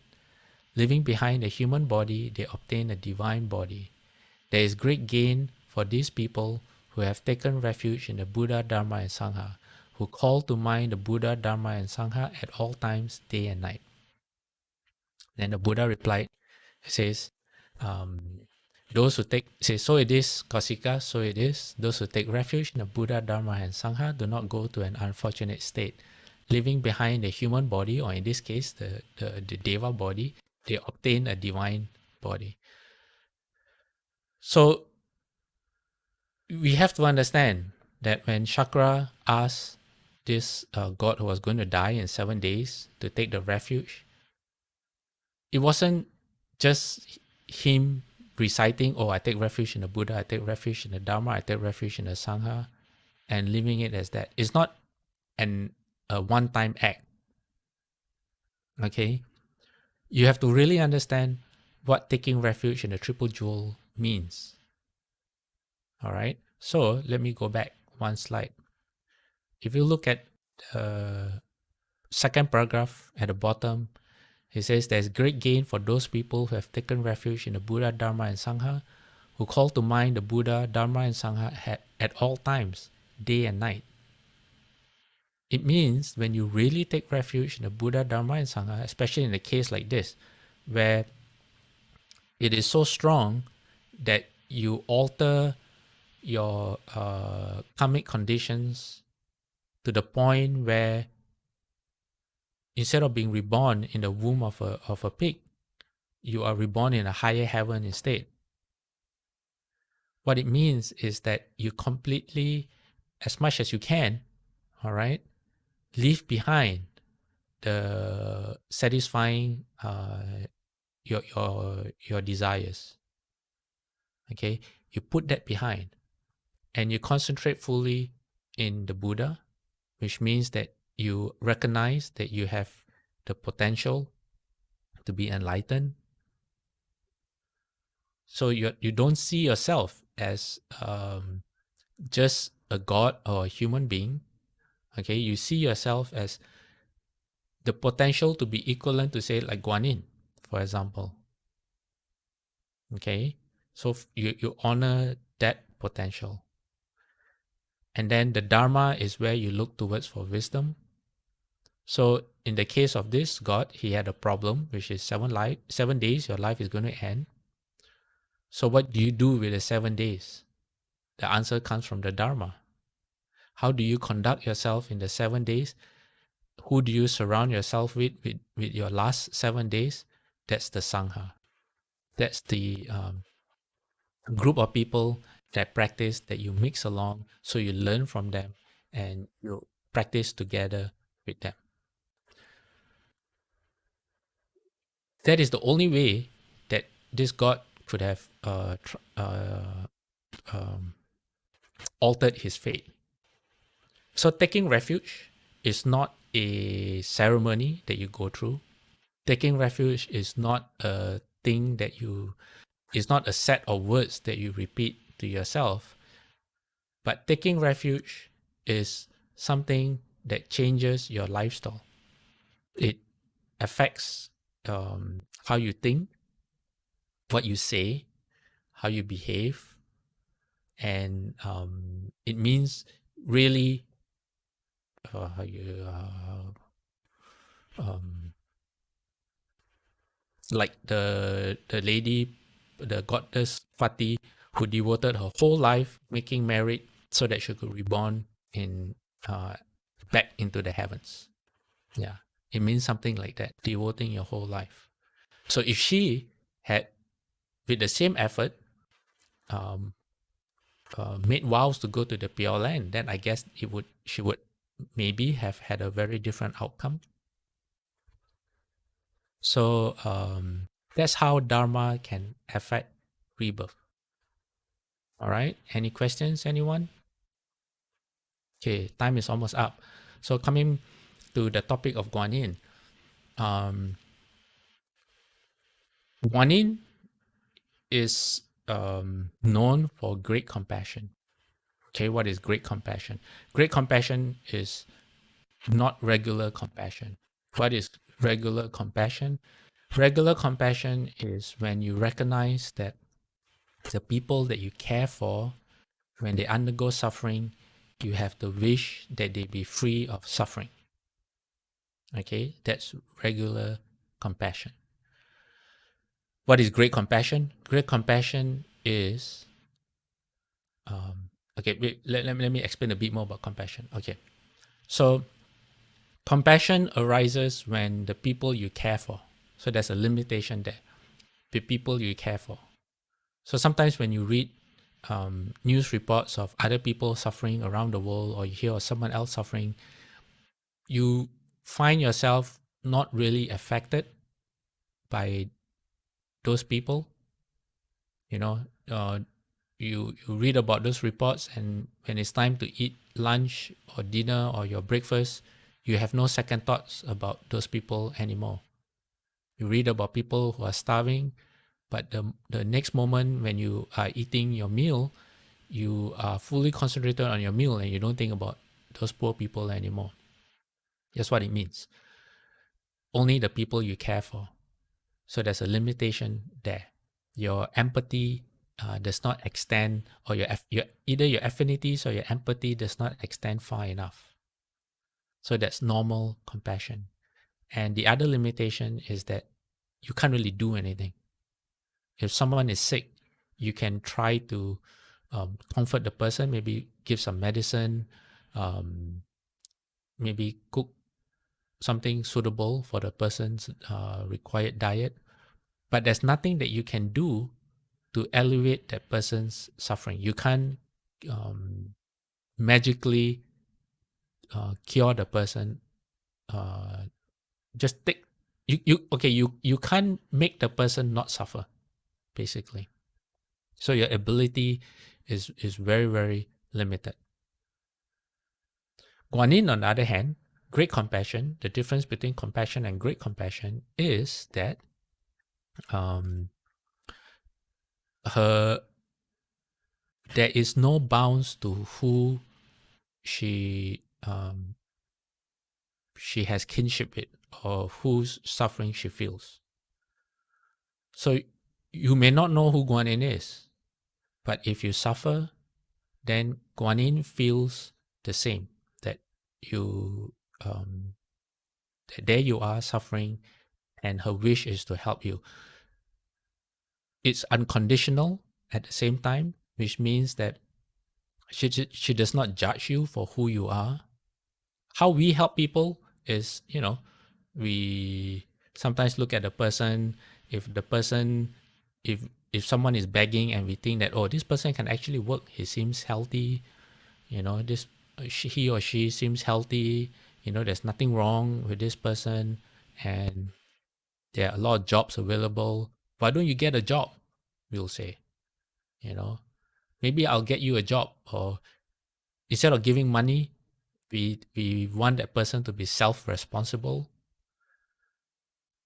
Leaving behind a human body, they obtain a divine body. There is great gain for these people who have taken refuge in the Buddha, Dharma, and Sangha, who call to mind the Buddha, Dharma, and Sangha at all times, day and night. Then the Buddha replied, it says, those who take, it says, so it is, Kausika, so it is, those who take refuge in the Buddha, Dharma, and Sangha do not go to an unfortunate state. Leaving behind the human body, or in this case, the Deva body, they obtain a divine body. So we have to understand that when Shakra asked this god who was going to die in 7 days to take the refuge, it wasn't just him reciting, oh, I take refuge in the Buddha, I take refuge in the Dharma, I take refuge in the Sangha, and leaving it as that. It's not a one-time act. Okay? You have to really understand what taking refuge in the Triple Jewel means. All right? So let me go back one slide. If you look at second paragraph at the bottom, he says there's great gain for those people who have taken refuge in the Buddha, Dharma, and Sangha, who call to mind the Buddha, Dharma, and Sangha at all times, day and night. It means when you really take refuge in the Buddha, Dharma, and Sangha, especially in a case like this, where it is so strong that you alter your karmic conditions to the point where instead of being reborn in the womb of a pig, you are reborn in a higher heaven instead. What it means is that you completely, as much as you can, all right, leave behind the satisfying your desires. Okay, you put that behind, and you concentrate fully in the Buddha, which means that you recognize that you have the potential to be enlightened. So you don't see yourself as just a god or a human being. Okay, you see yourself as the potential to be equivalent to, say, like Guanyin, for example. Okay, so you honor that potential. And then the Dharma is where you look towards for wisdom. So in the case of this god, he had a problem, which is 7 days, your life is going to end. So what do you do with the 7 days? The answer comes from the Dharma. How do you conduct yourself in the 7 days? Who do you surround yourself with your last 7 days? That's the Sangha. That's the group of people that practice, that you mix along, so you learn from them and you practice together with them. That is the only way that this god could have altered his fate. So taking refuge is not a ceremony that you go through. Taking refuge is not a thing that it's not a set of words that you repeat to yourself. But taking refuge is something that changes your lifestyle. It affects how you think, what you say, how you behave, and it means really like the lady, the goddess Pati, who devoted her whole life making merit so that she could reborn in back into the heavens. Yeah, it means something like that, devoting your whole life. So if she had, with the same effort, made vows to go to the Pure Land, then I guess she would maybe have had a very different outcome. So that's how Dharma can affect rebirth. All right, any questions, anyone? Okay, time is almost up. So coming to the topic of Guanyin. Guanyin is known for great compassion. Okay, what is great compassion? Great compassion is not regular compassion. What is regular compassion? Regular compassion is when you recognize that the people that you care for, when they undergo suffering, you have the wish that they be free of suffering. Okay, that's regular compassion. What is great compassion? Great compassion is okay. Let me explain a bit more about compassion. Okay, so compassion arises when the people you care for. So there's a limitation there. The people you care for. So sometimes when you read news reports of other people suffering around the world, or you hear of someone else suffering, you find yourself not really affected by those people. You know, you read about those reports, and when it's time to eat lunch or dinner or your breakfast, you have no second thoughts about those people anymore. You read about people who are starving, but the next moment when you are eating your meal, you are fully concentrated on your meal and you don't think about those poor people anymore. That's what it means. only the people you care for. So there's a limitation there. Your empathy does not extend, or either your affinities or your empathy does not extend far enough. So that's normal compassion. And the other limitation is that you can't really do anything. If someone is sick, you can try to comfort the person, maybe give some medicine, maybe cook something suitable for the person's required diet. But there's nothing that you can do to alleviate that person's suffering. You can't magically cure the person. Just take you can't make the person not suffer, basically. So your ability is very, very limited. Guanyin, on the other hand, great compassion, the difference between compassion and great compassion is that there is no bounds to who she has kinship with, or whose suffering she feels. So you may not know who Guanyin is, but if you suffer, then Guanyin feels the same, that you that there you are suffering, and her wish is to help you. It's unconditional at the same time, which means that she does not judge you for who you are. How we help people is, we sometimes look at the person. If someone is begging and we think that, oh, this person can actually work, he seems healthy, he or she seems healthy, there's nothing wrong with this person, and there are a lot of jobs available. Why don't you get a job? We'll say, maybe I'll get you a job. Or instead of giving money, we want that person to be self-responsible.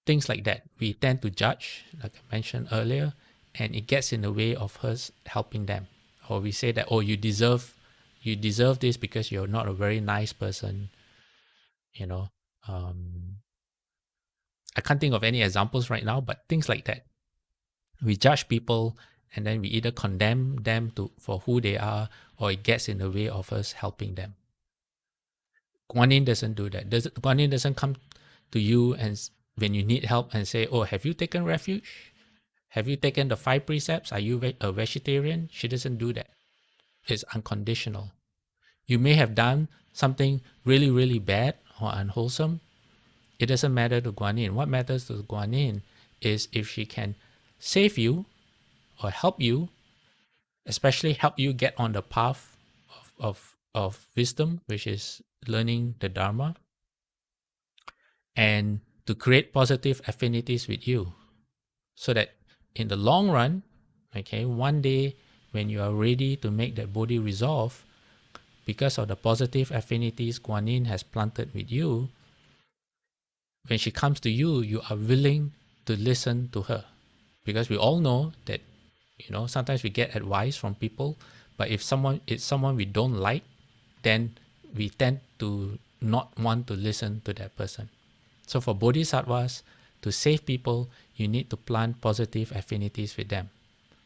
Things like that. We tend to judge, like I mentioned earlier, and it gets in the way of us helping them. Or we say that, oh, you deserve this because you're not a very nice person. I can't think of any examples right now, but things like that. We judge people, and then we either condemn them for who they are, or it gets in the way of us helping them. Guanyin doesn't do that. Guanyin doesn't come to you and when you need help and say, oh, have you taken refuge? Have you taken the 5 precepts? Are you a vegetarian? She doesn't do that. It's unconditional. You may have done something really, really bad or unwholesome. It doesn't matter to Guanyin. What matters to Guanyin is if she can save you or help you, especially help you get on the path of wisdom, which is learning the Dharma, and to create positive affinities with you, so that in the long run, one day when you are ready to make that Bodhi resolve, because of the positive affinities Guanyin has planted with you, when she comes to you, you are willing to listen to her. Because we all know that, sometimes we get advice from people, but if it's someone we don't like, then we tend to not want to listen to that person. So for bodhisattvas, to save people, you need to plant positive affinities with them,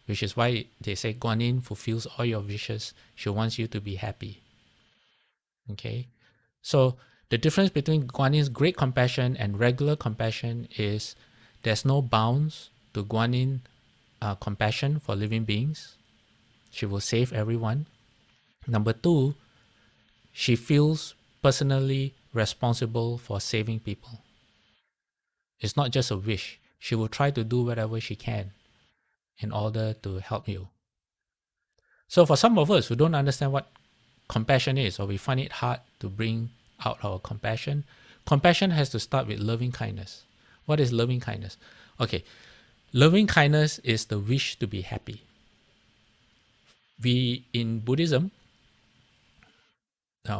which is why they say Guanyin fulfills all your wishes. She wants you to be happy. Okay? So the difference between Guanyin's great compassion and regular compassion is there's no bounds to Guanyin compassion for living beings. She will save everyone. Number 2, she feels personally responsible for saving people. It's not just a wish. She will try to do whatever she can in order to help you. So for some of us who don't understand what compassion is, or we find it hard to bring out our compassion, compassion has to start with loving kindness. What is loving kindness? Okay, loving kindness is the wish to be happy. We, in Buddhism,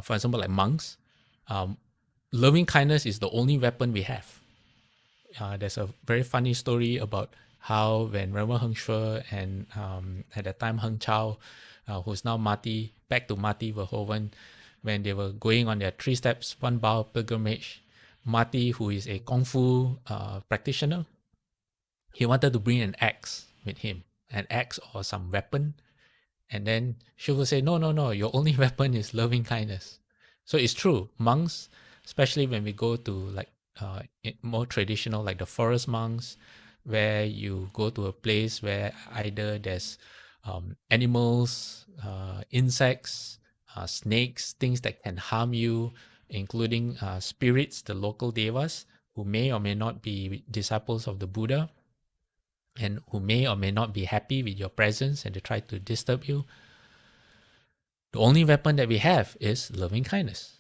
for example, like monks, loving kindness is the only weapon we have. There's a very funny story about how when Reverend Heng Shui and at that time Heng Chao, who's now Mati, back to Mati Verhoeven, when they were going on their 3 steps, 1 bow pilgrimage, Marty, who is a Kung Fu practitioner, he wanted to bring an axe with him, an axe or some weapon. And then she will say, no, no, no, your only weapon is loving kindness. So it's true. Monks, especially when we go to like more traditional, like the forest monks, where you go to a place where either there's animals, insects, snakes, things that can harm you, including spirits, the local devas, who may or may not be disciples of the Buddha, and who may or may not be happy with your presence and they try to disturb you. The only weapon that we have is loving kindness.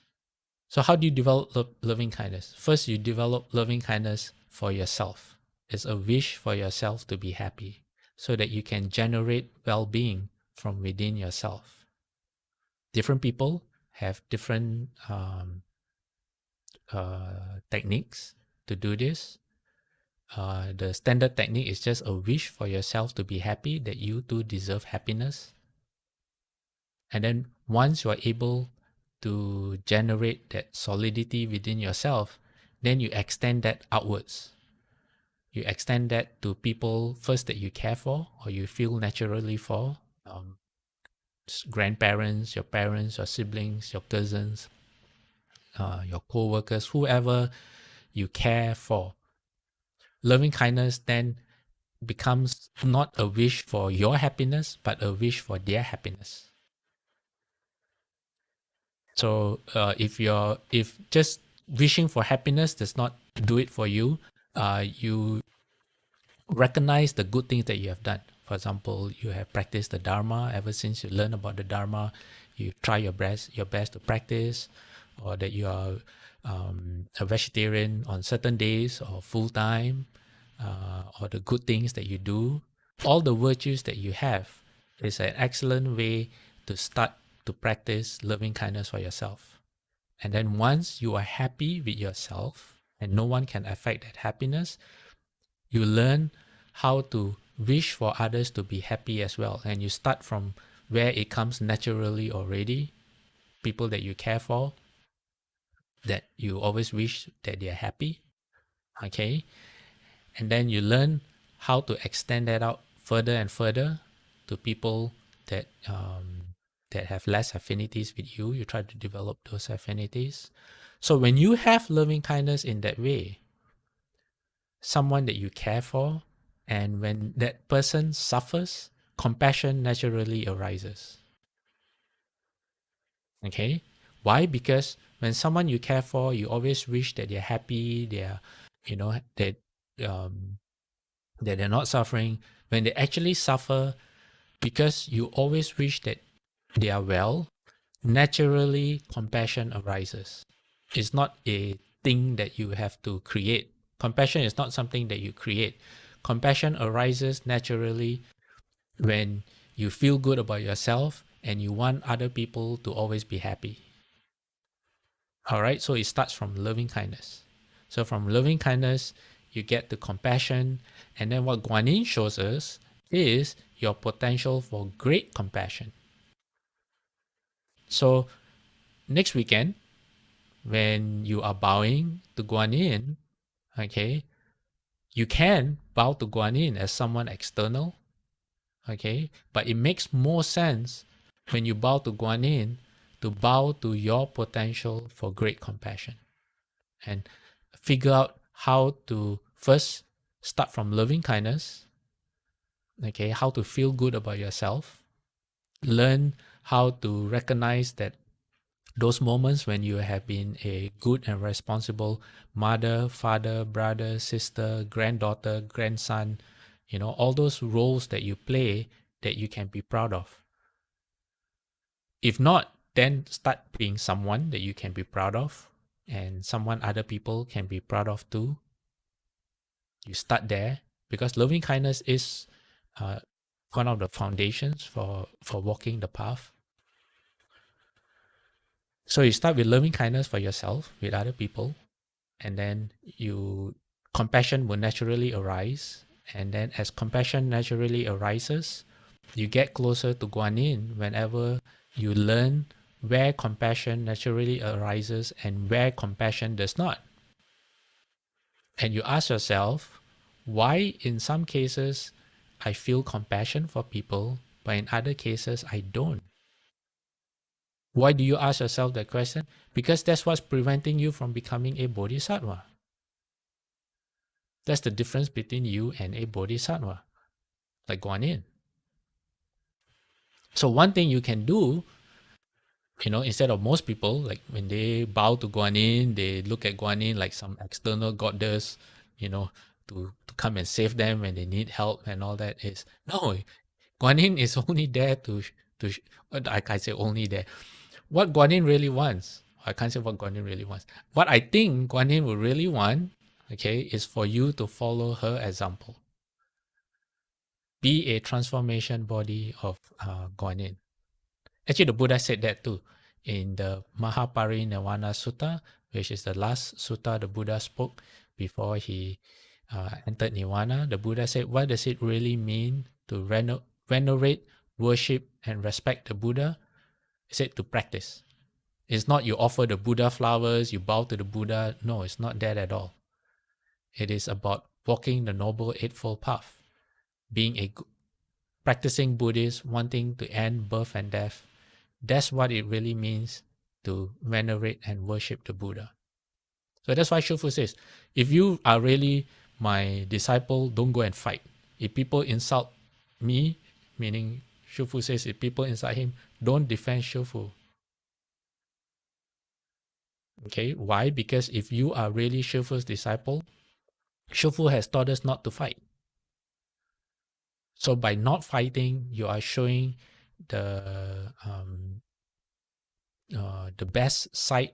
So how do you develop loving kindness? First, you develop loving kindness for yourself. It's a wish for yourself to be happy so that you can generate well-being from within yourself. Different people have different techniques to do this. The standard technique is just a wish for yourself to be happy, that you too deserve happiness. And then once you are able to generate that solidity within yourself, then you extend that outwards. You extend that to people first that you care for or you feel naturally for, grandparents, your parents, your siblings, your cousins, your co-workers, whoever you care for. Loving kindness then becomes not a wish for your happiness, but a wish for their happiness. So if just wishing for happiness does not do it for you, you recognize the good things that you have done. For example, you have practiced the Dharma. Ever since you learn about the Dharma, you try your best to practice, or that you are a vegetarian on certain days or full time, or the good things that you do. All the virtues that you have is an excellent way to start to practice loving kindness for yourself. And then once you are happy with yourself and no one can affect that happiness, you learn how to wish for others to be happy as well. And you start from where it comes naturally already, people that you care for, that you always wish that they're happy. Okay. And then you learn how to extend that out further and further to people that that have less affinities with you. You try to develop those affinities. So when you have loving kindness in that way, someone that you care for, and when that person suffers, compassion naturally arises. Okay? Why? Because when someone you care for, you always wish that they're happy, they're, that they're not suffering. When they actually suffer, because you always wish that they are well, naturally compassion arises. It's not a thing that you have to create. Compassion is not something that you create. Compassion arises naturally when you feel good about yourself and you want other people to always be happy. All right, so it starts from loving kindness. So from loving kindness, you get to compassion, and then what Guanyin shows us is your potential for great compassion. So next weekend, when you are bowing to Guanyin, okay, you can bow to Guanyin as someone external, okay, but it makes more sense when you bow to Guanyin to bow to your potential for great compassion and figure out how to first start from loving kindness, okay, how to feel good about yourself, learn how to recognize that those moments when you have been a good and responsible mother, father, brother, sister, granddaughter, grandson, all those roles that you play that you can be proud of. If not, then start being someone that you can be proud of and someone other people can be proud of too. You start there because loving kindness is one of the foundations for walking the path. So you start with loving kindness for yourself, with other people, and then compassion will naturally arise. And then as compassion naturally arises, you get closer to Guanyin whenever you learn where compassion naturally arises and where compassion does not. And you ask yourself, why in some cases I feel compassion for people, but in other cases I don't? Why do you ask yourself that question? Because that's what's preventing you from becoming a bodhisattva. That's the difference between you and a bodhisattva, like Guan Yin. So one thing you can do, instead of most people, like when they bow to Guan Yin, they look at Guan Yin like some external goddess, to come and save them when they need help and all that. Is no, Guan Yin is only there I can't say only there. What Guan Yin really wants, I can't say what Guan Yin really wants. What I think Guan Yin would really want, okay, is for you to follow her example. Be a transformation body of Guan Yin. Actually, the Buddha said that too in the Mahaparinirvana Sutta, which is the last sutta the Buddha spoke before he entered Nirvana. The Buddha said, what does it really mean to venerate, worship, and respect the Buddha? He said to practice. It's not you offer the Buddha flowers, you bow to the Buddha. No, it's not that at all. It is about walking the Noble Eightfold Path, being a practicing Buddhist, wanting to end birth and death. That's what it really means to venerate and worship the Buddha. So that's why Shufu says, if you are really my disciple, don't go and fight. If people insult me, meaning Shufu says, if people insult him, don't defend Shufu. Okay, why? Because if you are really Shufu's disciple, Shufu has taught us not to fight. So by not fighting, you are showing the best side.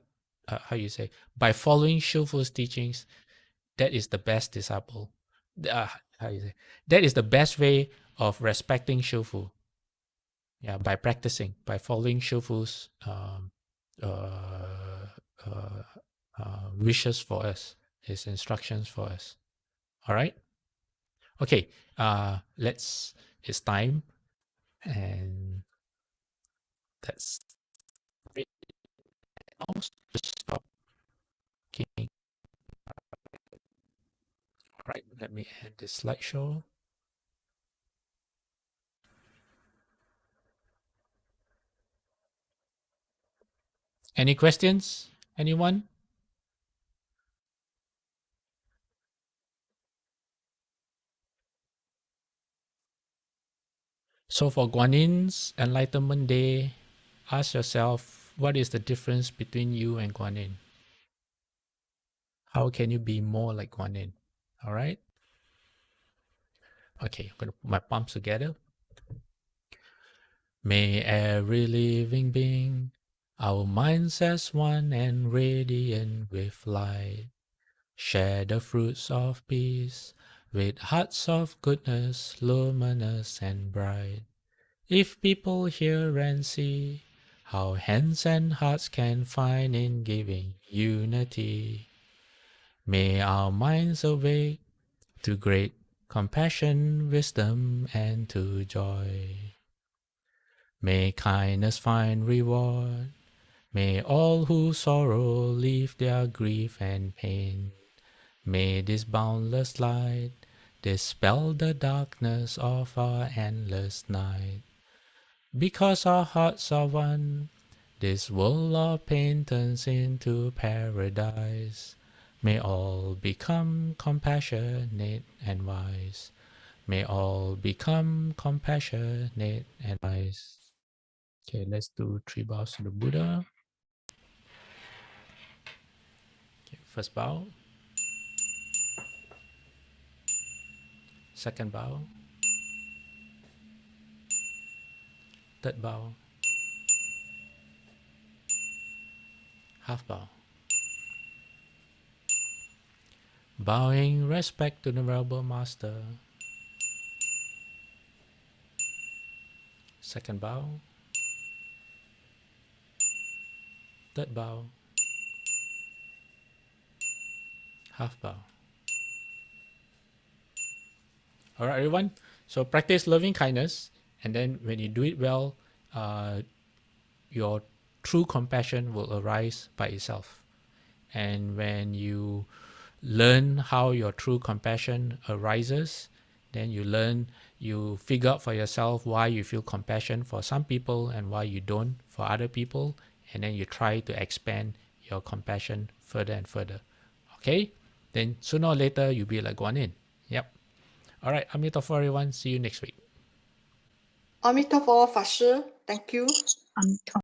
How you say? By following Shufu's teachings, that is the best disciple. How you say? That is the best way of respecting Shufu. Yeah, by practicing, by following Shufu's wishes for us, his instructions for us. All right. Okay. It's time, and that's it. Almost just stop. Okay. All right. Let me end this slideshow. Any questions? Anyone? So for Guan Yin's Enlightenment Day, ask yourself, what is the difference between you and Guan Yin? How can you be more like Guan Yin? All right? Okay, I'm going to put my palms together. May every living being, our minds as one and radiant with light, share the fruits of peace with hearts of goodness, luminous and bright. If people hear and see how hands and hearts can find in giving unity, may our minds awake to great compassion, wisdom, and to joy. May kindness find reward. May all who sorrow leave their grief and pain. May this boundless light dispel the darkness of our endless night. Because our hearts are one, this world of pain turns into paradise. May all become compassionate and wise. May all become compassionate and wise. Okay, let's do 3 bows to the Buddha. Okay, first bow. Second bow. Third bow. Half bow. Bowing respect to the Venerable Master. Second bow. Third bow. Half bow. All right, everyone. So practice loving kindness, and then when you do it well, your true compassion will arise by itself. And when you learn how your true compassion arises. Then you figure out for yourself why you feel compassion for some people and why you don't for other people. And then you try to expand your compassion further and further. Okay? Then sooner or later, you'll be like Guan Yin. Yep. All right. Amitabha, everyone. See you next week. 阿弥陀佛，法师，Thank you。